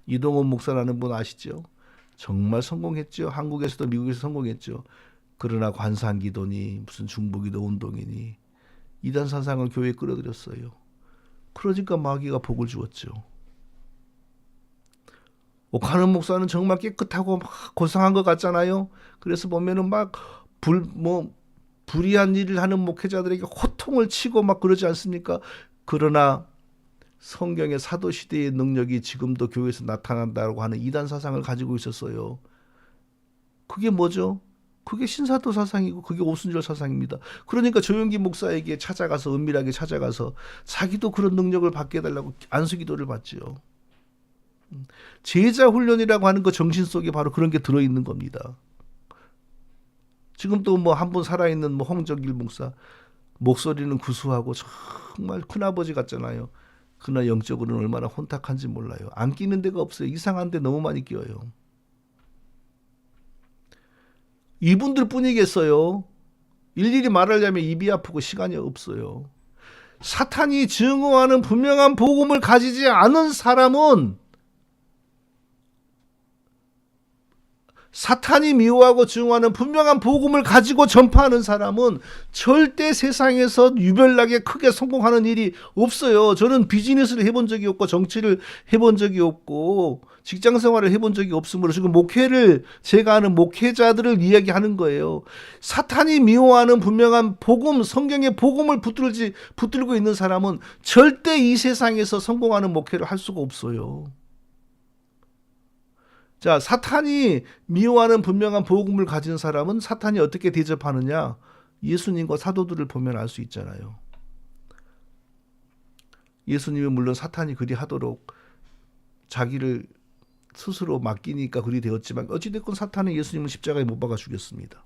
이동원 목사라는 분 아시죠? 정말 성공했죠. 한국에서도 미국에서 성공했죠. 그러나 관상기도니 무슨 중보기도 운동이니 이단 사상을 교회에 끌어들였어요. 그러니까 마귀가 복을 주었죠. 오카는 목사는 정말 깨끗하고 막 고상한 것 같잖아요. 그래서 보면은 막 불의한 일을 하는 목회자들에게 호통을 치고 막 그러지 않습니까? 그러나 성경의 사도시대의 능력이 지금도 교회에서 나타난다고 하는 이단 사상을 가지고 있었어요. 그게 뭐죠? 그게 신사도 사상이고 그게 오순절 사상입니다. 그러니까 조용기 목사에게 찾아가서 은밀하게 찾아가서 자기도 그런 능력을 받게 해달라고 안수기도를 받지요. 제자 훈련이라고 하는 그 정신 속에 바로 그런 게 들어있는 겁니다. 지금 또 한 분 살아있는 홍정길 목사, 목소리는 구수하고 정말 큰아버지 같잖아요. 그러나 영적으로는 얼마나 혼탁한지 몰라요. 안 끼는 데가 없어요. 이상한 데 너무 많이 끼어요. 이분들 뿐이겠어요. 일일이 말하려면 입이 아프고 시간이 없어요. 사탄이 증오하는 분명한 복음을 가지지 않은 사람은 사탄이 미워하고 증오하는 분명한 복음을 가지고 전파하는 사람은 절대 세상에서 유별나게 크게 성공하는 일이 없어요. 저는 비즈니스를 해본 적이 없고 정치를 해본 적이 없고 직장 생활을 해본 적이 없으므로 지금 목회를 제가 아는 목회자들을 이야기하는 거예요. 사탄이 미워하는 분명한 복음, 성경의 복음을 붙들고 있는 사람은 절대 이 세상에서 성공하는 목회를 할 수가 없어요. 자, 사탄이 미워하는 분명한 복음을 가진 사람은 사탄이 어떻게 대접하느냐? 예수님과 사도들을 보면 알 수 있잖아요. 예수님은 물론 사탄이 그리 하도록 자기를 스스로 맡기니까 그리 되었지만 어찌됐건 사탄은 예수님을 십자가에 못 박아 죽였습니다.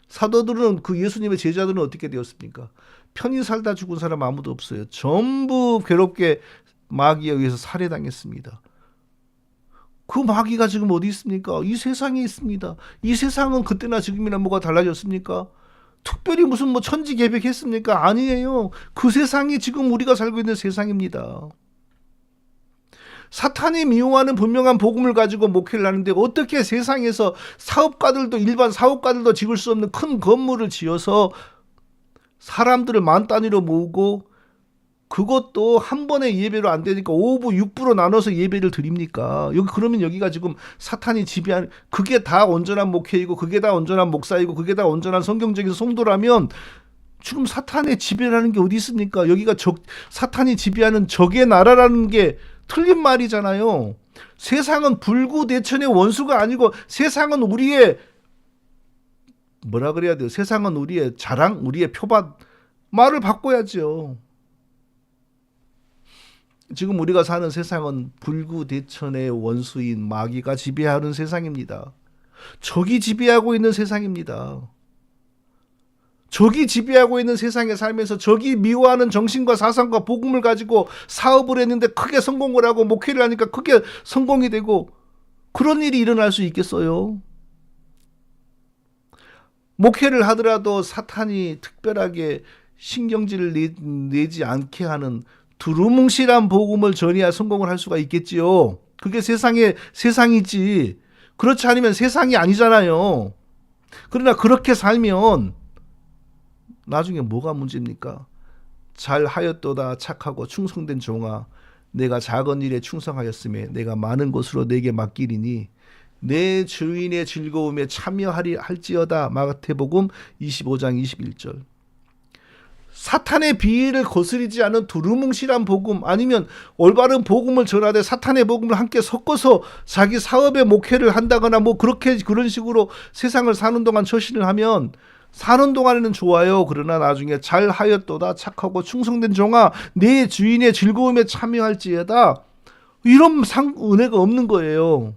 사도들은 그 예수님의 제자들은 어떻게 되었습니까? 편히 살다 죽은 사람 아무도 없어요. 전부 괴롭게 마귀에 의해서 살해당했습니다. 그 마귀가 지금 어디 있습니까? 이 세상에 있습니다. 이 세상은 그때나 지금이나 뭐가 달라졌습니까? 특별히 무슨 뭐 천지개벽했습니까? 아니에요. 그 세상이 지금 우리가 살고 있는 세상입니다. 사탄이 미워하는 분명한 복음을 가지고 목회를 하는데 어떻게 세상에서 사업가들도 일반 사업가들도 지을 수 없는 큰 건물을 지어서 사람들을 만 단위로 모으고 그것도 한 번에 예배로 안 되니까 5부 6부로 나눠서 예배를 드립니까? 그러면 여기가 지금 사탄이 지배하는, 그게 다 온전한 목회이고 그게 다 온전한 목사이고 그게 다 온전한 성경적인 성도라면 지금 사탄의 지배라는 게 어디 있습니까? 여기가 사탄이 지배하는 적의 나라라는 게 틀린 말이잖아요. 세상은 불구대천의 원수가 아니고 세상은 우리의 뭐라 그래야 돼요? 세상은 우리의 자랑, 우리의 표밭, 말을 바꿔야죠. 지금 우리가 사는 세상은 불구대천의 원수인 마귀가 지배하는 세상입니다. 적이 지배하고 있는 세상입니다. 적이 지배하고 있는 세상에 살면서 적이 미워하는 정신과 사상과 복음을 가지고 사업을 했는데 크게 성공을 하고 목회를 하니까 크게 성공이 되고 그런 일이 일어날 수 있겠어요? 목회를 하더라도 사탄이 특별하게 신경질을 내지 않게 하는 두루뭉실한 복음을 전해야 성공을 할 수가 있겠지요. 그게 세상이지. 그렇지 않으면 세상이 아니잖아요. 그러나 그렇게 살면 나중에 뭐가 문제입니까? 잘하였도다 착하고 충성된 종아, 내가 작은 일에 충성하였음에 내가 많은 것으로 내게 맡기리니 내 주인의 즐거움에 참여할지어다. 마태복음 25장 21절. 사탄의 비위를 거스르지 않은 두루뭉실한 복음, 아니면 올바른 복음을 전하되 사탄의 복음을 함께 섞어서 자기 사업의 목회를 한다거나 뭐 그런 식으로 세상을 사는 동안 처신을 하면 사는 동안에는 좋아요. 그러나 나중에 잘하였도다 착하고 충성된 종아, 내 주인의 즐거움에 참여할지어다. 이런 은혜가 없는 거예요.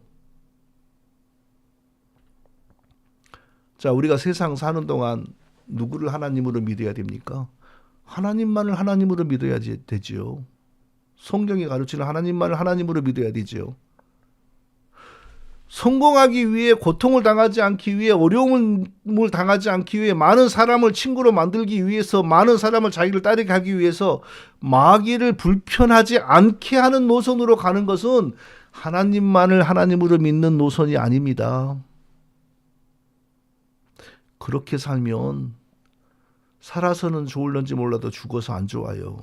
자, 우리가 세상 사는 동안 누구를 하나님으로 믿어야 됩니까? 하나님만을 하나님으로 믿어야 되지요. 성경이 가르치는 하나님만을 하나님으로 믿어야 되지요. 성공하기 위해, 고통을 당하지 않기 위해, 어려움을 당하지 않기 위해, 많은 사람을 친구로 만들기 위해서, 많은 사람을 자기를 따르게 하기 위해서 마귀를 불편하지 않게 하는 노선으로 가는 것은 하나님만을 하나님으로 믿는 노선이 아닙니다. 그렇게 살면 살아서는 좋을런지 몰라도 죽어서 안 좋아요.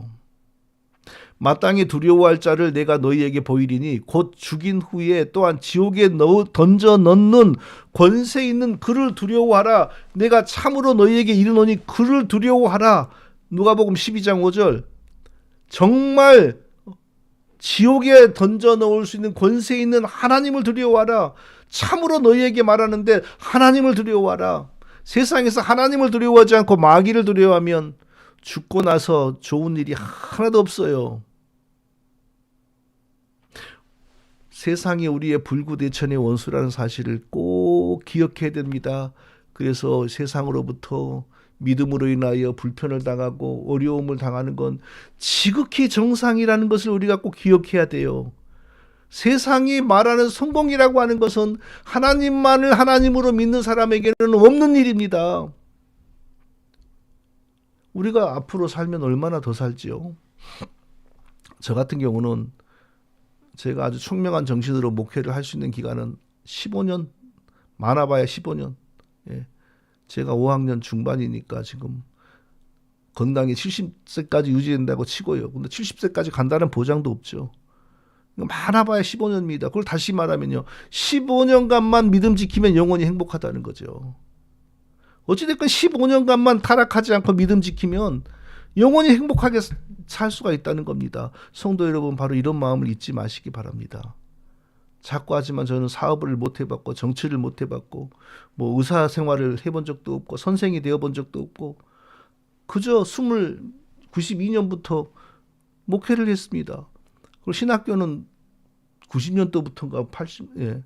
마땅히 두려워할 자를 내가 너희에게 보이리니 곧 죽인 후에 또한 지옥에 던져 넣는 권세 있는 그를 두려워하라. 내가 참으로 너희에게 이르노니 그를 두려워하라. 누가복음 12장 5절. 정말 지옥에 던져 넣을 수 있는 권세 있는 하나님을 두려워하라. 참으로 너희에게 말하는데 하나님을 두려워하라. 세상에서 하나님을 두려워하지 않고 마귀를 두려워하면 죽고 나서 좋은 일이 하나도 없어요. 세상이 우리의 불구대천의 원수라는 사실을 꼭 기억해야 됩니다. 그래서 세상으로부터 믿음으로 인하여 불편을 당하고 어려움을 당하는 건 지극히 정상이라는 것을 우리가 꼭 기억해야 돼요. 세상이 말하는 성공이라고 하는 것은 하나님만을 하나님으로 믿는 사람에게는 없는 일입니다. 우리가 앞으로 살면 얼마나 더 살지요? 저 같은 경우는 제가 아주 총명한 정신으로 목회를 할 수 있는 기간은 15년, 많아봐야 15년. 예. 제가 5학년 중반이니까 지금 건강이 70세까지 유지된다고 치고요. 근데 70세까지 간다는 보장도 없죠. 많아봐야 15년입니다. 그걸 다시 말하면요, 15년간만 믿음 지키면 영원히 행복하다는 거죠. 어찌됐건 15년간만 타락하지 않고 믿음 지키면 영원히 행복하게 살 수가 있다는 겁니다. 성도 여러분, 바로 이런 마음을 잊지 마시기 바랍니다. 자꾸 하지만 저는 사업을 못 해봤고 정치를 못 해봤고 뭐 의사 생활을 해본 적도 없고 선생이 되어본 적도 없고 그저 92년부터 목회를 했습니다. 그리고 신학교는 90년도부터인가 80, 예.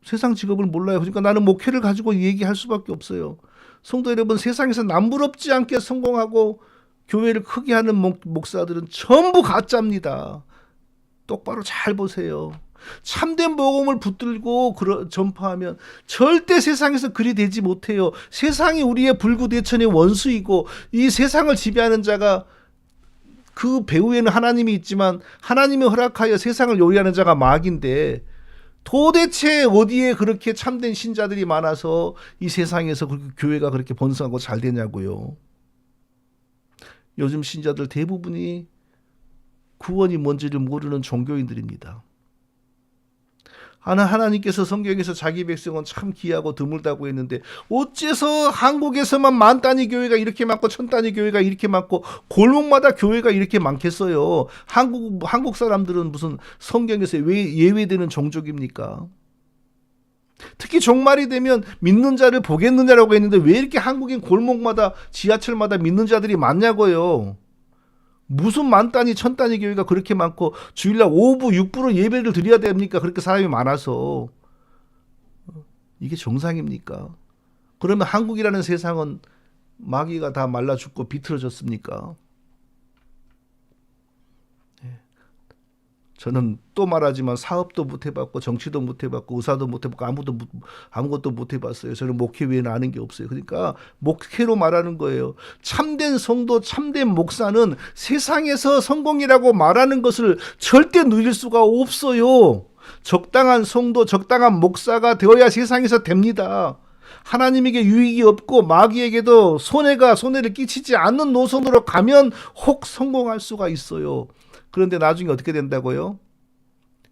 세상 직업을 몰라요. 그러니까 나는 목회를 가지고 얘기할 수밖에 없어요. 성도 여러분, 세상에서 남부럽지 않게 성공하고 교회를 크게 하는 목사들은 전부 가짜입니다. 똑바로 잘 보세요. 참된 복음을 붙들고 전파하면 절대 세상에서 그리 되지 못해요. 세상이 우리의 불구대천의 원수이고 이 세상을 지배하는 자가, 그 배후에는 하나님이 있지만 하나님이 허락하여 세상을 요리하는 자가 마귀인데, 도대체 어디에 그렇게 참된 신자들이 많아서 이 세상에서 교회가 그렇게 번성하고 잘 되냐고요. 요즘 신자들 대부분이 구원이 뭔지를 모르는 종교인들입니다. 하나님께서 성경에서 자기 백성은 참 귀하고 드물다고 했는데 어째서 한국에서만 만 단위 교회가 이렇게 많고 천 단위 교회가 이렇게 많고 골목마다 교회가 이렇게 많겠어요. 한국 사람들은 무슨 성경에서 왜 예외되는 종족입니까? 특히 종말이 되면 믿는 자를 보겠느냐라고 했는데 왜 이렇게 한국인 골목마다 지하철마다 믿는 자들이 많냐고요. 무슨 만 단위 천 단위 교회가 그렇게 많고 주일날 오후 6부로 예배를 드려야 됩니까? 그렇게 사람이 많아서. 이게 정상입니까? 그러면 한국이라는 세상은 마귀가 다 말라 죽고 비틀어졌습니까? 저는 또 말하지만 사업도 못 해봤고 정치도 못 해봤고 의사도 못 해봤고 아무것도 못 해봤어요. 저는 목회 외에는 아는 게 없어요. 그러니까 목회로 말하는 거예요. 참된 성도, 참된 목사는 세상에서 성공이라고 말하는 것을 절대 누릴 수가 없어요. 적당한 성도, 적당한 목사가 되어야 세상에서 됩니다. 하나님에게 유익이 없고 마귀에게도 손해를 끼치지 않는 노선으로 가면 혹 성공할 수가 있어요. 그런데 나중에 어떻게 된다고요?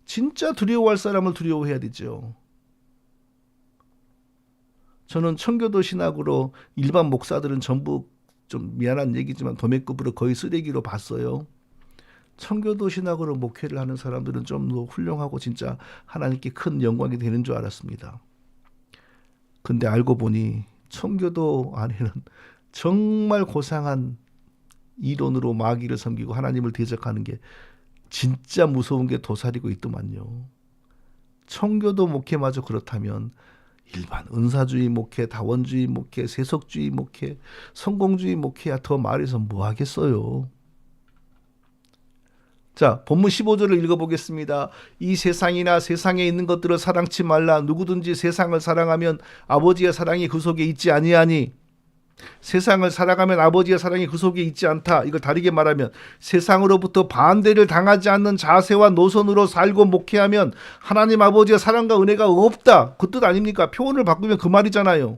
진짜 두려워할 사람을 두려워해야 되죠. 저는 청교도 신학으로 일반 목사들은 전부, 좀 미안한 얘기지만 도매급으로 거의 쓰레기로 봤어요. 청교도 신학으로 목회를 하는 사람들은 좀 더 훌륭하고 진짜 하나님께 큰 영광이 되는 줄 알았습니다. 근데 알고 보니 청교도 안에는 정말 고상한 이론으로 마귀를 섬기고 하나님을 대적하는 게 진짜 무서운 게 도사리고 있더만요. 청교도 목회마저 그렇다면 일반 은사주의 목회, 다원주의 목회, 세속주의 목회, 성공주의 목회야 더 말해서 뭐 하겠어요. 자, 본문 15절을 읽어보겠습니다. 이 세상이나 세상에 있는 것들을 사랑치 말라. 누구든지 세상을 사랑하면 아버지의 사랑이 그 속에 있지 아니하니. 세상을 살아가면 아버지의 사랑이 그 속에 있지 않다. 이걸 다르게 말하면 세상으로부터 반대를 당하지 않는 자세와 노선으로 살고 목회하면 하나님 아버지의 사랑과 은혜가 없다. 그 뜻 아닙니까? 표현을 바꾸면 그 말이잖아요.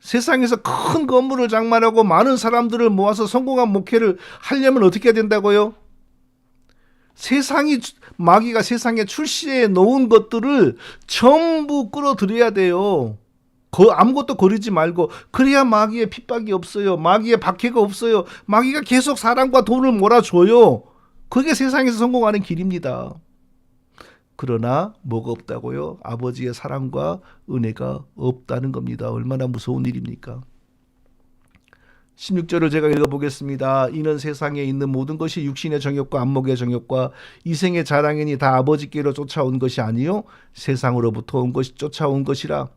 세상에서 큰 건물을 장만하고 많은 사람들을 모아서 성공한 목회를 하려면 어떻게 해야 된다고요? 마귀가 세상에 출시해 놓은 것들을 전부 끌어들여야 돼요. 아무것도 거르지 말고. 그래야 마귀의 핍박이 없어요. 마귀의 박해가 없어요. 마귀가 계속 사랑과 돈을 몰아줘요. 그게 세상에서 성공하는 길입니다. 그러나 뭐가 없다고요? 아버지의 사랑과 은혜가 없다는 겁니다. 얼마나 무서운 일입니까? 16절을 제가 읽어보겠습니다. 이는 세상에 있는 모든 것이 육신의 정욕과 안목의 정욕과 이생의 자랑이니 다 아버지께로 쫓아온 것이 아니요 세상으로부터 온 것이 쫓아온 것이라.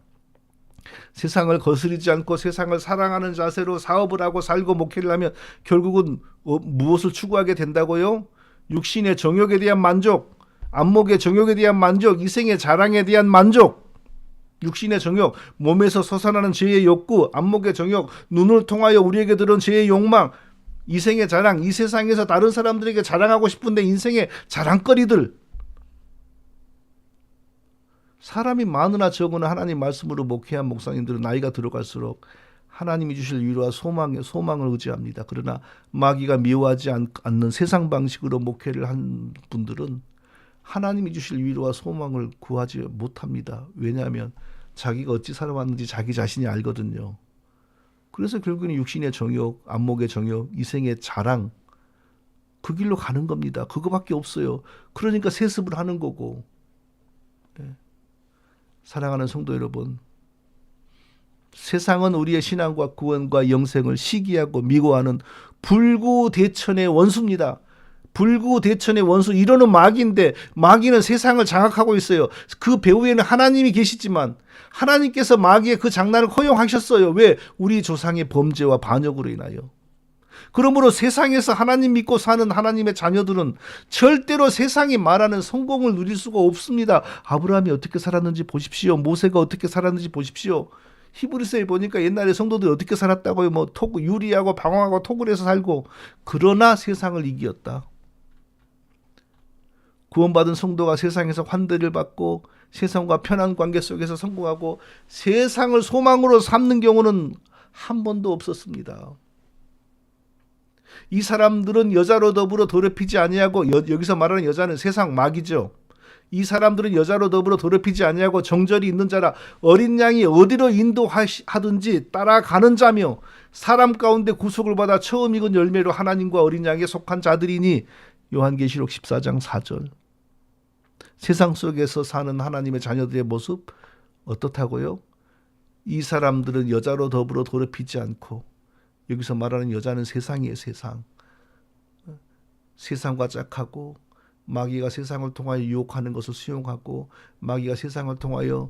세상을 거스르지 않고 세상을 사랑하는 자세로 사업을 하고 살고 목회를 하면 결국은 무엇을 추구하게 된다고요? 육신의 정욕에 대한 만족, 안목의 정욕에 대한 만족, 이생의 자랑에 대한 만족. 육신의 정욕, 몸에서 솟아나는 죄의 욕구, 안목의 정욕, 눈을 통하여 우리에게 들은 죄의 욕망, 이생의 자랑, 이 세상에서 다른 사람들에게 자랑하고 싶은데 인생의 자랑거리들. 사람이 많으나 적으나 하나님 말씀으로 목회한 목사님들은 나이가 들어갈수록 하나님이 주실 위로와 소망을 의지합니다. 그러나 마귀가 미워하지 않는 세상 방식으로 목회를 한 분들은 하나님이 주실 위로와 소망을 구하지 못합니다. 왜냐하면 자기가 어찌 살아왔는지 자기 자신이 알거든요. 그래서 결국은 육신의 정욕, 안목의 정욕, 이생의 자랑, 그 길로 가는 겁니다. 그거밖에 없어요. 그러니까 세습을 하는 거고. 네. 사랑하는 성도 여러분, 세상은 우리의 신앙과 구원과 영생을 시기하고 미워하는 불구대천의 원수입니다. 불구대천의 원수, 이러는 마귀인데 마귀는 세상을 장악하고 있어요. 그 배후에는 하나님이 계시지만 하나님께서 마귀의 그 장난을 허용하셨어요. 왜? 우리 조상의 범죄와 반역으로 인하여. 그러므로 세상에서 하나님 믿고 사는 하나님의 자녀들은 절대로 세상이 말하는 성공을 누릴 수가 없습니다. 아브라함이 어떻게 살았는지 보십시오. 모세가 어떻게 살았는지 보십시오. 히브리서에 보니까 옛날에 성도들이 어떻게 살았다고요. 뭐 유리하고 방황하고 토굴에서 살고. 그러나 세상을 이기었다. 구원받은 성도가 세상에서 환대를 받고 세상과 편한 관계 속에서 성공하고 세상을 소망으로 삼는 경우는 한 번도 없었습니다. 이 사람들은 여자로 더불어 더럽히지 아니하고, 여기서 말하는 여자는 세상 마귀죠. 이 사람들은 여자로 더불어 더럽히지 아니하고 정절이 있는 자라 어린 양이 어디로 인도하든지 따라가는 자며 사람 가운데 구속을 받아 처음 익은 열매로 하나님과 어린 양에 속한 자들이니. 요한계시록 14장 4절. 세상 속에서 사는 하나님의 자녀들의 모습 어떻다고요? 이 사람들은 여자로 더불어 더럽히지 않고, 여기서 말하는 여자는 세상이에요. 세상과 짝하고 마귀가 세상을 통하여 유혹하는 것을 수용하고 마귀가 세상을 통하여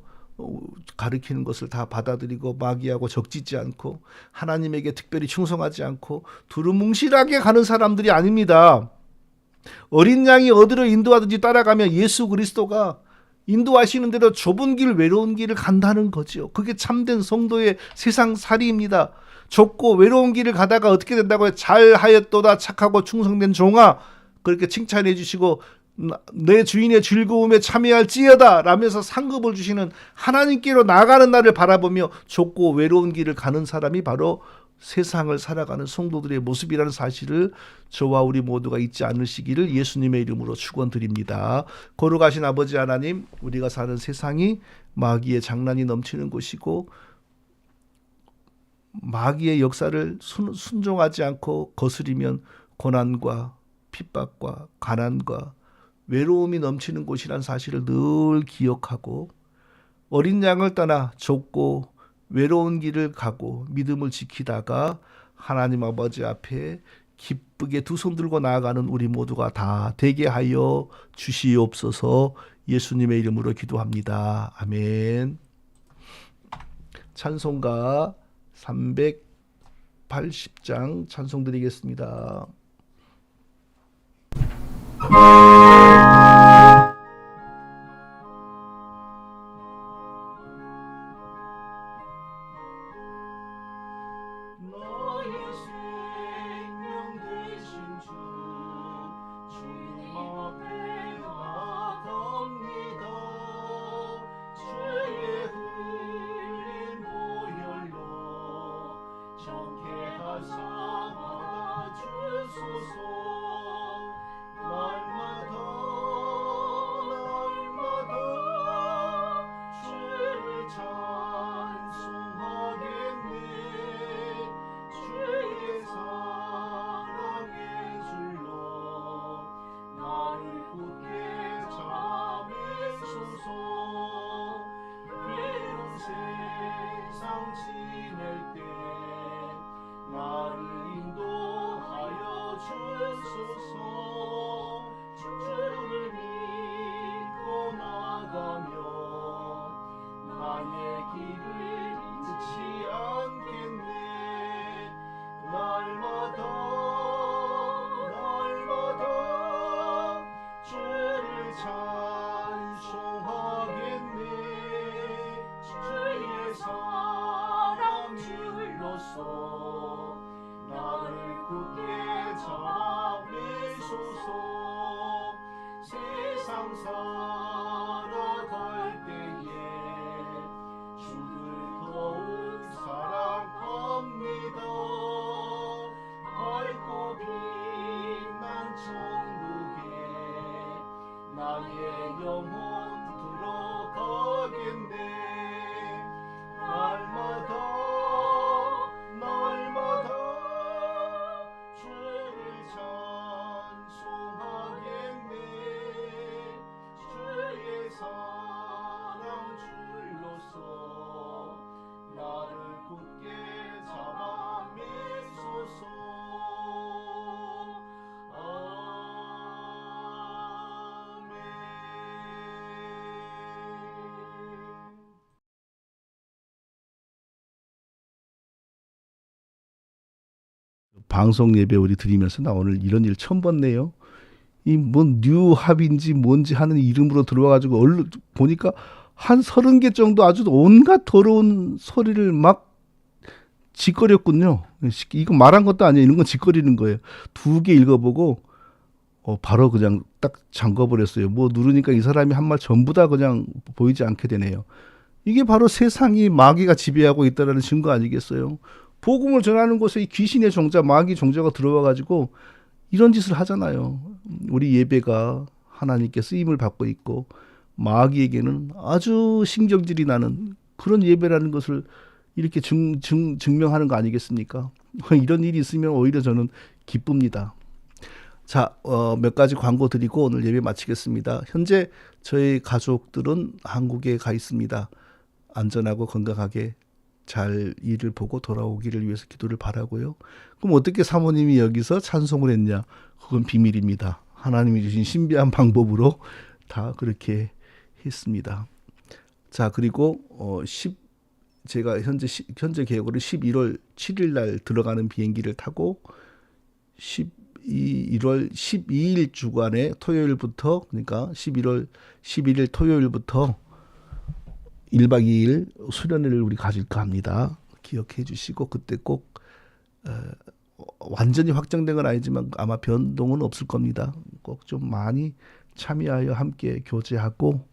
가르치는 것을 다 받아들이고 마귀하고 적짓지 않고 하나님에게 특별히 충성하지 않고 두루뭉실하게 가는 사람들이 아닙니다. 어린 양이 어디로 인도하든지 따라가면 예수 그리스도가 인도하시는 대로 좁은 길, 외로운 길을 간다는 거죠. 그게 참된 성도의 세상살이입니다. 좁고 외로운 길을 가다가 어떻게 된다고요? 잘하였도다 착하고 충성된 종아, 그렇게 칭찬해 주시고 내 주인의 즐거움에 참여할지어다 라면서 상급을 주시는 하나님께로 나아가는 날을 바라보며 좁고 외로운 길을 가는 사람이 바로 세상을 살아가는 성도들의 모습이라는 사실을 저와 우리 모두가 잊지 않으시기를 예수님의 이름으로 축원드립니다. 거룩하신 아버지 하나님, 우리가 사는 세상이 마귀의 장난이 넘치는 곳이고 마귀의 역사를 순종하지 않고 거스리면 고난과 핍박과 가난과 외로움이 넘치는 곳이란 사실을 늘 기억하고 어린 양을 떠나 좁고 외로운 길을 가고 믿음을 지키다가 하나님 아버지 앞에 기쁘게 두 손 들고 나아가는 우리 모두가 다 되게 하여 주시옵소서. 예수님의 이름으로 기도합니다. 아멘. 찬송가 380장 찬송 드리겠습니다. 세상 살아갈 때에 방송 예배 우리 드리면서 나 오늘 이런 일 처음 봤네요. 이 뭐 뉴합인지 뭔지 하는 이름으로 들어와가지고 얼른 보니까 한 30개 정도 아주 온갖 더러운 소리를 막 짓거렸군요. 이거 말한 것도 아니에요. 이런 건 짓거리는 거예요. 2개 읽어보고 바로 그냥 딱 잠궈버렸어요. 뭐 누르니까 이 사람이 한 말 전부 다 그냥 보이지 않게 되네요. 이게 바로 세상이 마귀가 지배하고 있다는 증거 아니겠어요? 복음을 전하는 곳에 이 귀신의 종자, 마귀 종자가 들어와가지고 이런 짓을 하잖아요. 우리 예배가 하나님께 쓰임을 받고 있고 마귀에게는 아주 신경질이 나는 그런 예배라는 것을 이렇게 증명하는 거 아니겠습니까? 이런 일이 있으면 오히려 저는 기쁩니다. 자, 몇 가지 광고 드리고 오늘 예배 마치겠습니다. 현재 저희 가족들은 한국에 가 있습니다. 안전하고 건강하게 잘 일을 보고 돌아오기를 위해서 기도를 바라고요. 그럼 어떻게 사모님이 여기서 찬송을 했냐? 그건 비밀입니다. 하나님이 주신 신비한 방법으로 다 그렇게 했습니다. 자, 그리고 제가 현재 계획으로 11월 7일 날 들어가는 비행기를 타고 1월 12일 주간에 토요일부터, 그러니까 11월 11일 토요일부터 1박 2일 수련회를 우리 가질까 합니다. 기억해 주시고 그때 꼭 완전히 확정된 건 아니지만 아마 변동은 없을 겁니다. 꼭 좀 많이 참여하여 함께 교제하고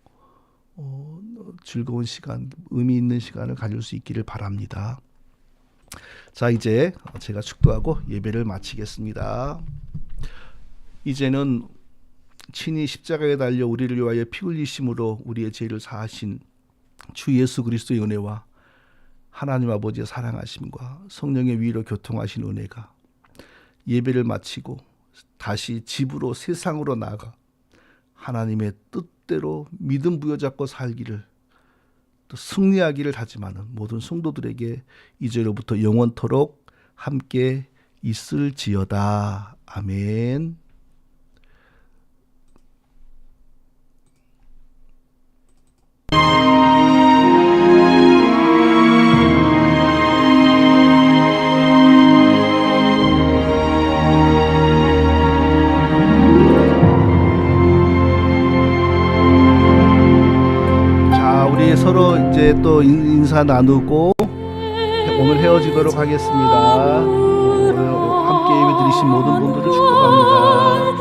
즐거운 시간, 의미 있는 시간을 가질 수 있기를 바랍니다. 자, 이제 제가 축도하고 예배를 마치겠습니다. 이제는 친히 십자가에 달려 우리를 위하여 피 흘리심으로 우리의 죄를 사하신 주 예수 그리스도의 은혜와 하나님 아버지의 사랑하심과 성령의 위로 교통하신 은혜가 예배를 마치고 다시 집으로 세상으로 나가 하나님의 뜻대로 믿음 부여잡고 살기를 또 승리하기를 다짐하는 모든 성도들에게 이제로부터 영원토록 함께 있을지어다. 아멘. 서로 이제 또 인사 나누고 오늘 헤어지도록 하겠습니다. 오늘 함께 예배 드리신 모든 분들을 축복합니다.